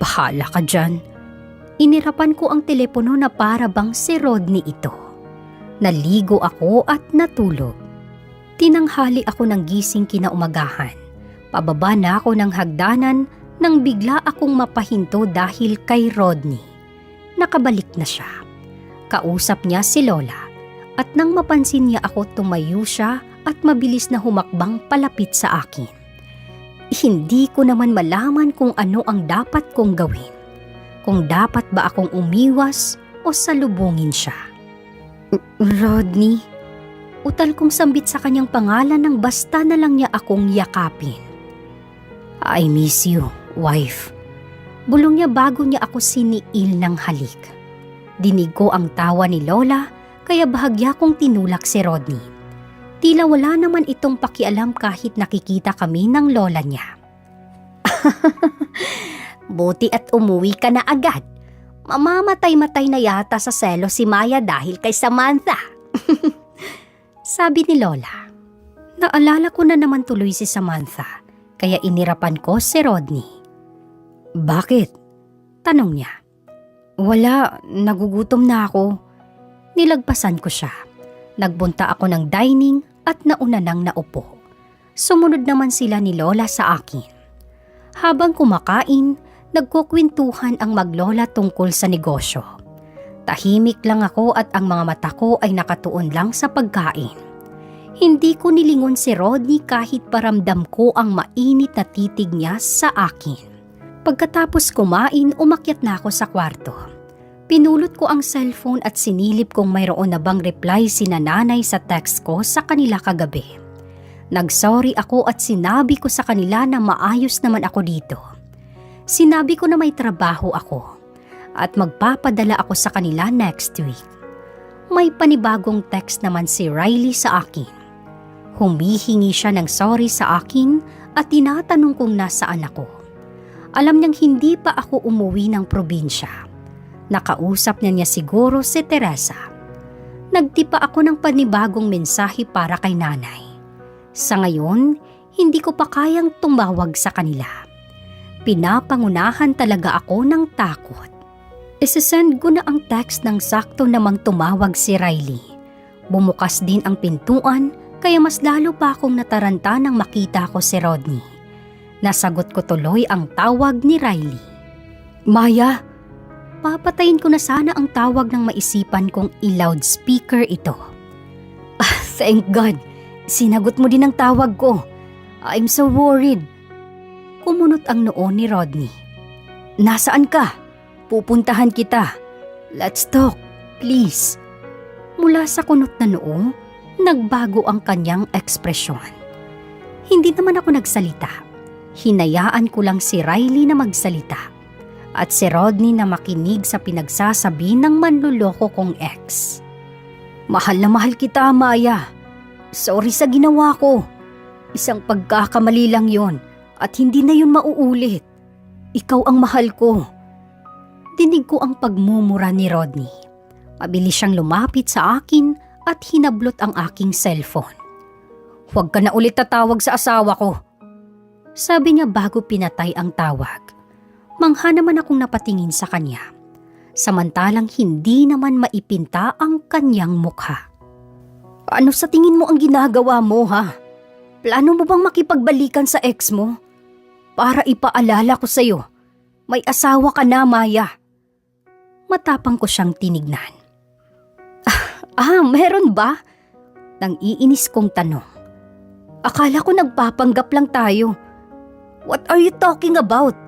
Bahala ka dyan. Inirapan ko ang telepono na para bang si Rodney ito. Naligo ako at natulog. Tinanghali ako ng gising kinaumagahan. Pababa na ako ng hagdanan nang bigla akong mapahinto dahil kay Rodney. Nakabalik na siya. Kausap niya si Lola at nang mapansin niya ako tumayo siya at mabilis na humakbang palapit sa akin. Hindi ko naman malaman kung ano ang dapat kong gawin. Kung dapat ba akong umiwas o salubungin siya. Rodney, utal kong sambit sa kanyang pangalan nang basta na lang niya akong yakapin. I miss you, wife. Bulong niya bago niya ako siniil ng halik. Dinig ko ang tawa ni Lola kaya bahagya kong tinulak si Rodney. Tila wala naman itong pakialam kahit nakikita kami ng lola niya. Buti at umuwi ka na agad. Mamamatay-matay na yata sa selo si Maya dahil kay Samantha. Sabi ni Lola. Naalala ko na naman tuloy si Samantha, kaya inirapan ko si Rodney. Bakit? Tanong niya. Wala, nagugutom na ako. Nilagpasan ko siya. Nagbunta ako ng dining at nauna nang naupo. Sumunod naman sila ni Lola sa akin. Habang kumakain, nagkukwentuhan ang maglola tungkol sa negosyo. Tahimik lang ako at ang mga mata ko ay nakatuon lang sa pagkain. Hindi ko nilingon si Rodney kahit paramdam ko ang mainit na titig niya sa akin. Pagkatapos kumain, umakyat na ako sa kwarto. Pinulot ko ang cellphone at sinilip kung mayroon na bang reply si nanay sa text ko sa kanila kagabi. Nagsorry ako at sinabi ko sa kanila na maayos naman ako dito. Sinabi ko na may trabaho ako at magpapadala ako sa kanila next week. May panibagong text naman si Riley sa akin. Humihingi siya ng sorry sa akin at tinatanong kung nasaan ako. Alam niyang hindi pa ako umuwi ng probinsya. Nakausap niya siguro si Teresa. Nagtipa ako ng panibagong mensahe para kay nanay. Sa ngayon, hindi ko pa kayang tumawag sa kanila. Pinapangunahan talaga ako ng takot. Isesend ko na ang text ng sakto namang tumawag si Riley. Bumukas din ang pintuan kaya mas lalo pa akong nataranta nang makita ko si Rodney. Nasagot ko tuloy ang tawag ni Riley. Maya, papatayin ko na sana ang tawag ng maisipan kong i-loudspeaker ito. Thank God, sinagot mo din ang tawag ko. I'm so worried. Kumunot ang noo ni Rodney. Nasaan ka? Pupuntahan kita. Let's talk, please. Mula sa kunot na noo, nagbago ang kanyang ekspresyon. Hindi naman ako nagsalita. Hinayaan ko lang si Riley na magsalita. At si Rodney na makinig sa pinagsasabi ng manluloko kong ex. Mahal na mahal kita, Maya. Sorry sa ginawa ko. Isang pagkakamali lang yon at hindi na yun mauulit. Ikaw ang mahal ko. Dinig ko ang pagmumura ni Rodney. Mabilis siyang lumapit sa akin at hinablot ang aking cellphone. Huwag ka na ulit tatawag sa asawa ko. Sabi niya bago pinatay ang tawag. Mangha naman akong napatingin sa kanya. Samantalang hindi naman maipinta ang kanyang mukha. Ano sa tingin mo ang ginagawa mo, ha? Plano mo bang makipagbalikan sa ex mo? Para ipaalala ko sa'yo, may asawa ka na, Maya. Matapang ko siyang tinignan. Meron ba? Nang iinis kong tanong. Akala ko nagpapanggap lang tayo. What are you talking about?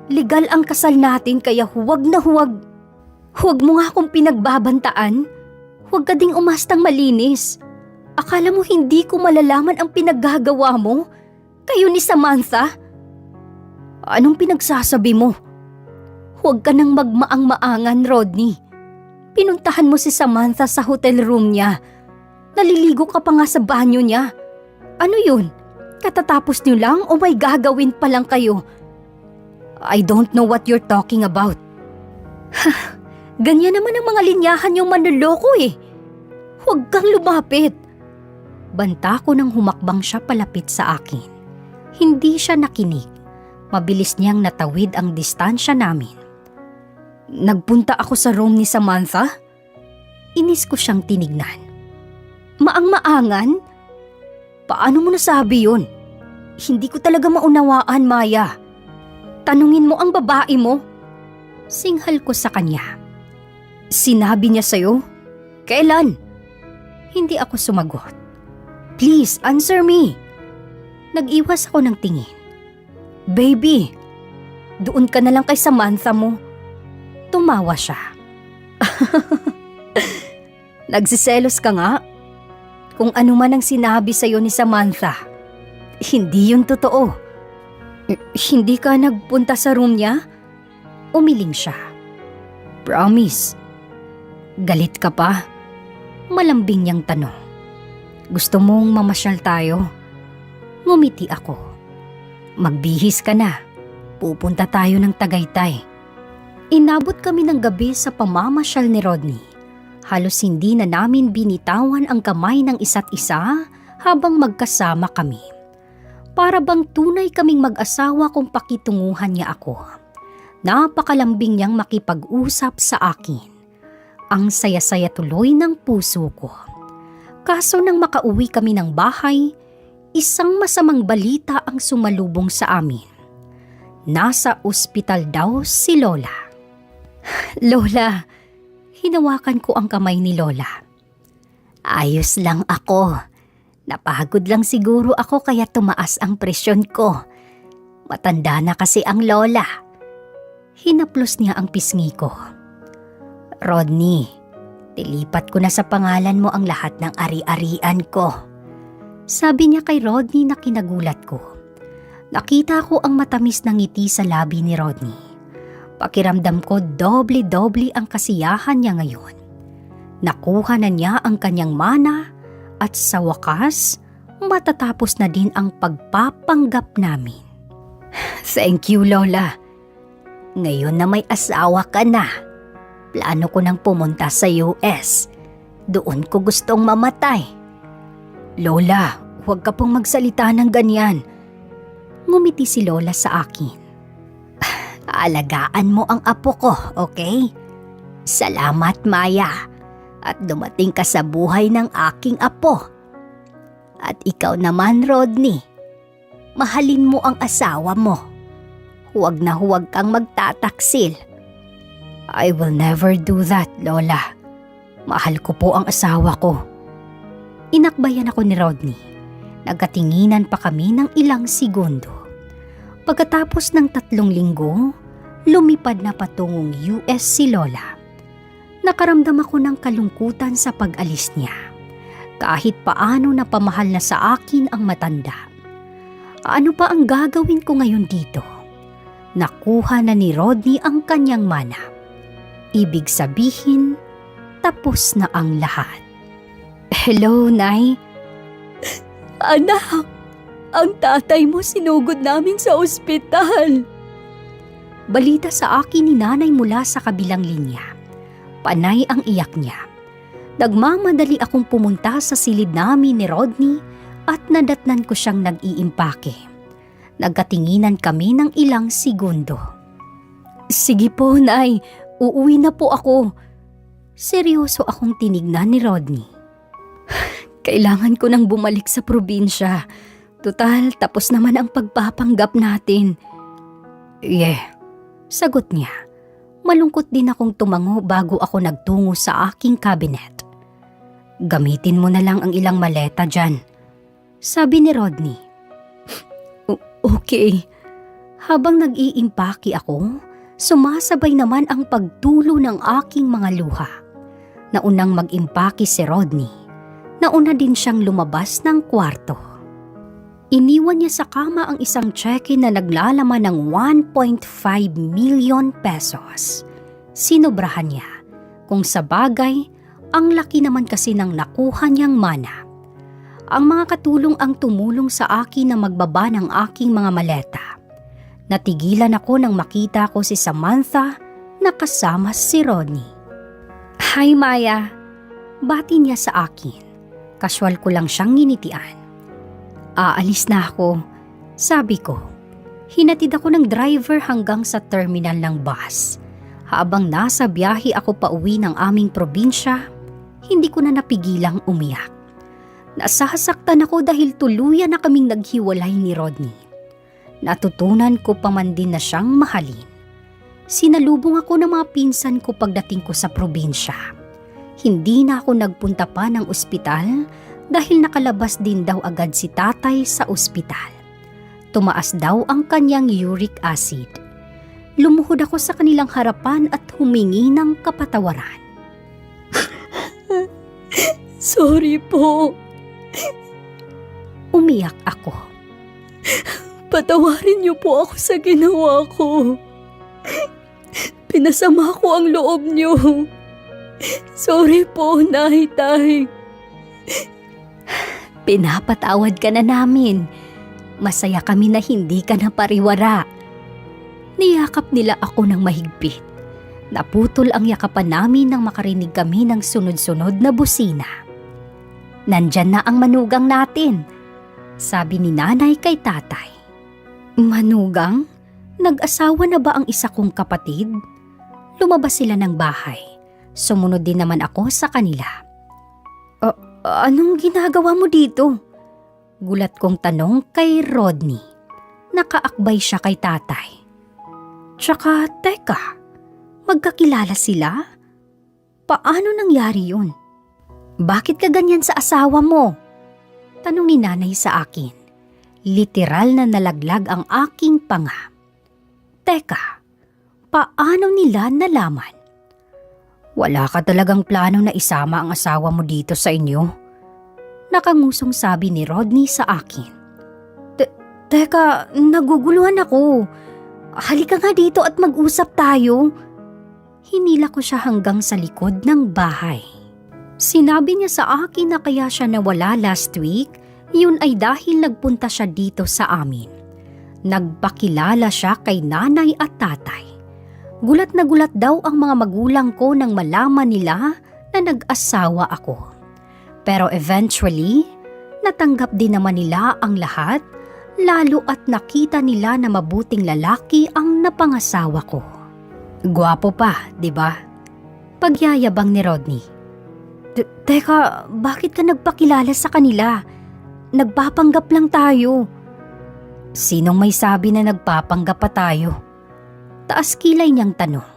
Legal ang kasal natin kaya huwag na huwag. Huwag mo nga akong pinagbabantaan. Huwag ka ding umastang malinis. Akala mo hindi ko malalaman ang pinaggagawa mo? Kayo ni Samantha? Anong pinagsasabi mo? Huwag ka nang magmaang-maangan, Rodney. Pinuntahan mo si Samantha sa hotel room niya. Naliligo ka pa nga sa banyo niya. Ano yun? Katatapos niyo lang o may gagawin pa lang kayo? I don't know what you're talking about. Ganyan naman ang mga linyahan yung manloloko eh. Huwag kang lumapit. Banta ko nang humakbang siya palapit sa akin. Hindi siya nakinig. Mabilis niyang natawid ang distansya namin. Nagpunta ako sa room ni Samantha? Inis ko siyang tinignan. Maang-maangan? Paano mo nasabi yun? Hindi ko talaga maunawaan, Maya. Tanungin mo ang babae mo. Singhal ko sa kanya. Sinabi niya sa'yo? Kailan? Hindi ako sumagot. Please, answer me. Nag-iwas ako ng tingin. Baby, doon ka na lang kay Samantha mo. Tumawa siya. Nagsiselos ka nga? Kung ano man ang sinabi sa'yo ni Samantha, hindi yun totoo. Hindi ka nagpunta sa room niya? Umiling siya. Promise. Galit ka pa? Malambing niyang tanong. Gusto mong mamasyal tayo? Ngumiti ako. Magbihis ka na. Pupunta tayo ng Tagaytay. Inabot kami ng gabi sa pamamasyal ni Rodney. Halos hindi na namin binitawan ang kamay ng isa't isa habang magkasama kami. Para bang tunay kaming mag-asawa kung pakitunguhan niya ako. Napakalambing niyang makipag-usap sa akin. Ang saya-saya tuloy ng puso ko. Kaso nang makauwi kami ng bahay, isang masamang balita ang sumalubong sa amin. Nasa ospital daw si Lola. Lola, Hinawakan ko ang kamay ni Lola. Ayos lang ako. Napagod lang siguro ako kaya tumaas ang presyon ko. Matanda na kasi ang Lola. Hinaplos niya ang pisngi ko. Rodney, nilipat ko na sa pangalan mo ang lahat ng ari-arian ko. Sabi niya kay Rodney na kinagulat ko. Nakita ko ang matamis na ngiti sa labi ni Rodney. Pakiramdam ko doble-doble ang kasiyahan niya ngayon. Nakuha na niya ang kanyang mana at sa wakas, matatapos na din ang pagpapanggap namin. Thank you, Lola. Ngayon na may asawa ka na, plano ko nang pumunta sa US. Doon ko gustong mamatay. Lola, huwag ka pong magsalita ng ganyan. Ngumiti si Lola sa akin. Alagaan mo ang apo ko, okay? Salamat, Maya. At dumating ka sa buhay ng aking apo. At ikaw naman, Rodney. Mahalin mo ang asawa mo. Huwag na huwag kang magtataksil. I will never do that, Lola. Mahal ko po ang asawa ko. Inakbayan ako ni Rodney. Nagkatinginan pa kami ng ilang segundo. Pagkatapos ng 3 linggo, lumipad na patungong US si Lola. Nakaramdam ako ng kalungkutan sa pag-alis niya. Kahit paano napamahal na sa akin ang matanda. Ano pa ang gagawin ko ngayon dito? Nakuha na ni Rodney ang kanyang mana. Ibig sabihin, tapos na ang lahat. Hello, Nay. Anak, ang tatay mo sinugod namin sa ospital. Balita sa akin ni Nanay mula sa kabilang linya. Panay ang iyak niya. Nagmamadali akong pumunta sa silid namin ni Rodney at nadatnan ko siyang nag-iimpake. Nagkatinginan kami ng ilang segundo. Sige po, Nay. Uuwi na po ako. Seryoso akong tinignan ni Rodney. Kailangan ko nang bumalik sa probinsya. Tutal, tapos naman ang pagpapanggap natin. Sagot niya. Malungkot din akong tumango bago ako nagtungo sa aking cabinet. Gamitin mo na lang ang ilang maleta dyan. Sabi ni Rodney. Okay. Habang nag-iimpake ako, sumasabay naman ang pagtulo ng aking mga luha. Naunang mag-impake si Rodney. Nauna din siyang lumabas ng kwarto. Iniwan niya sa kama ang isang cheque na naglalaman ng 1.5 million pesos. Sinobrahan niya. Kung sa bagay, ang laki naman kasi ng nakuha niyang mana. Ang mga katulong ang tumulong sa akin na magbaba ng aking mga maleta. Natigilan ako nang makita ko si Samantha na kasama si Rodney. Hi, Maya. Bati niya sa akin. Casual ko lang siyang nginitian. Aalis na ako, sabi ko. Hinatid ako ng driver hanggang sa terminal ng bus. Habang nasa biyahe ako pauwi ng aming probinsya, hindi ko na napigilang umiyak. Nasasaktan ako dahil tuluyan na kaming naghiwalay ni Rodney. Natutunan ko pa man din na siyang mahalin. Sinalubong ako ng mga pinsan ko pagdating ko sa probinsya. Hindi na ako nagpunta pa ng ospital dahil nakalabas din daw agad si tatay sa ospital. Tumaas daw ang kanyang uric acid. Lumuhod ako sa kanilang harapan at humingi ng kapatawaran. Sorry po. Umiyak ako. Patawarin niyo po ako sa ginawa ko. Pinasama ko ang loob niyo. Sorry po, Nay, Tay. Pinapatawad ka na namin. Masaya kami na hindi ka na pariwara. Niyakap nila ako ng mahigpit. Naputol ang yakapan namin nang makarinig kami ng sunod-sunod na busina. Nandyan na ang manugang natin, sabi ni Nanay kay Tatay. Manugang? Nag-asawa na ba ang isa kong kapatid? Lumabas sila ng bahay. Sumunod din naman ako sa kanila. Anong ginagawa mo dito? Gulat kong tanong kay Rodney. Nakaakbay siya kay Tatay. Tsaka, teka, magkakilala sila? Paano nangyari yun? Bakit ka ganyan sa asawa mo? Tanong ni nanay sa akin. Literal na nalaglag ang aking panga. Teka, paano nila nalaman? Wala ka talagang plano na isama ang asawa mo dito sa inyo? Nakangusong sabi ni Rodney sa akin. Teka, naguguluhan ako. Halika nga dito at mag-usap tayo. Hinila ko siya hanggang sa likod ng bahay. Sinabi niya sa akin na kaya siya nawala last week, yun ay dahil nagpunta siya dito sa amin. Nagpakilala siya kay nanay at tatay. Gulat na gulat daw ang mga magulang ko nang malaman nila na nag-asawa ako. Pero eventually, natanggap din naman nila ang lahat, lalo at nakita nila na mabuting lalaki ang napangasawa ko. Gwapo pa, di ba? Pagyayabang ni Rodney. Teka, bakit ka nagpakilala sa kanila? Nagpapanggap lang tayo. Sinong may sabi na nagpapanggap pa tayo? Taas kilay niyang tanong.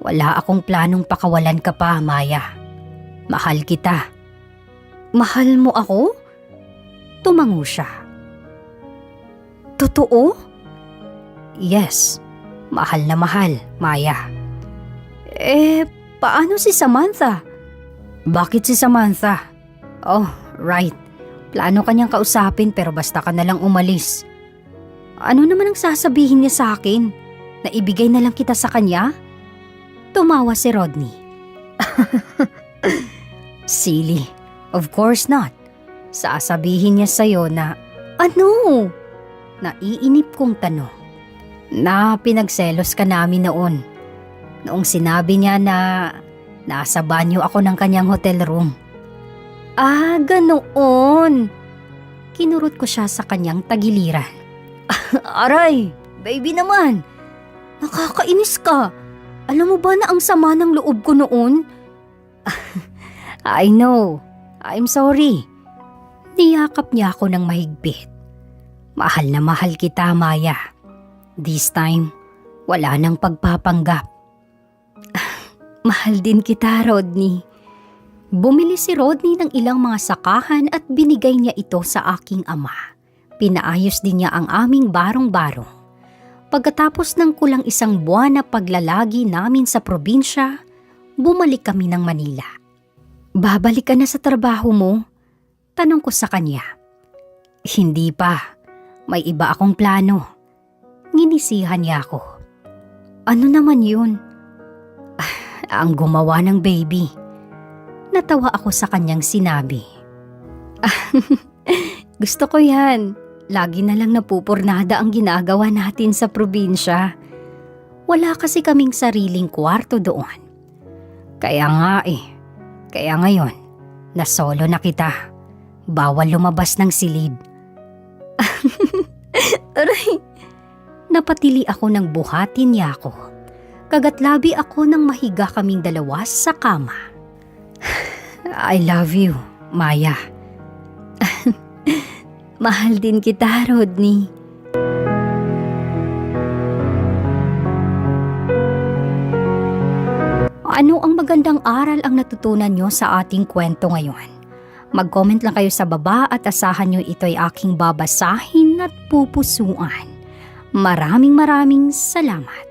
Wala akong planong pakawalan ka pa, Maya. Mahal kita. Mahal mo ako? Tumango siya. Totoo? Yes, mahal na mahal, Maya. Paano si Samantha? Bakit si Samantha? Oh, right. Plano kanyang kausapin pero basta ka nalang umalis. Ano naman ang sasabihin niya sa akin? Na ibigay na lang kita sa kanya? Tumawa si Rodney. Silly. Of course not. Sasabihin niya sa'yo na, ano? Naiinip kong tanong. Na pinagselos ka namin noon. Noong sinabi niya na nasa banyo ako ng kanyang hotel room. Ah, ganoon. Kinurot ko siya sa kanyang tagiliran. Aray, baby naman. Nakakainis ka. Alam mo ba na ang sama ng loob ko noon? I know. I'm sorry. Niyakap niya ako ng mahigpit. Mahal na mahal kita, Maya. This time, wala nang pagpapanggap. Mahal din kita, Rodney. Bumili si Rodney ng ilang mga sakahan at binigay niya ito sa aking ama. Pinaayos din niya ang aming barong-barong. Pagkatapos ng kulang isang buwan na paglalagi namin sa probinsya, bumalik kami ng Manila. Babalik ka na sa trabaho mo? Tanong ko sa kanya. Hindi pa. May iba akong plano. Nginisihan niya ako. Ano naman yun? Ang gumawa ng baby. Natawa ako sa kanyang sinabi. Gusto ko yan. Lagi na lang napupurnada ang ginagawa natin sa probinsya. Wala kasi kaming sariling kwarto doon. Kaya nga Kaya ngayon, nasolo na kita. Bawal lumabas ng silid. Aray! Napatili ako ng buhatin niya ako. Kagatlabi ako nang mahiga kaming dalawa sa kama. I love you, Maya. Mahal din kita, Rodney. Ano ang magandang aral ang natutunan nyo sa ating kwento ngayon? Mag-comment lang kayo sa baba at asahan nyo ito'y aking babasahin at pupusuan. Maraming salamat.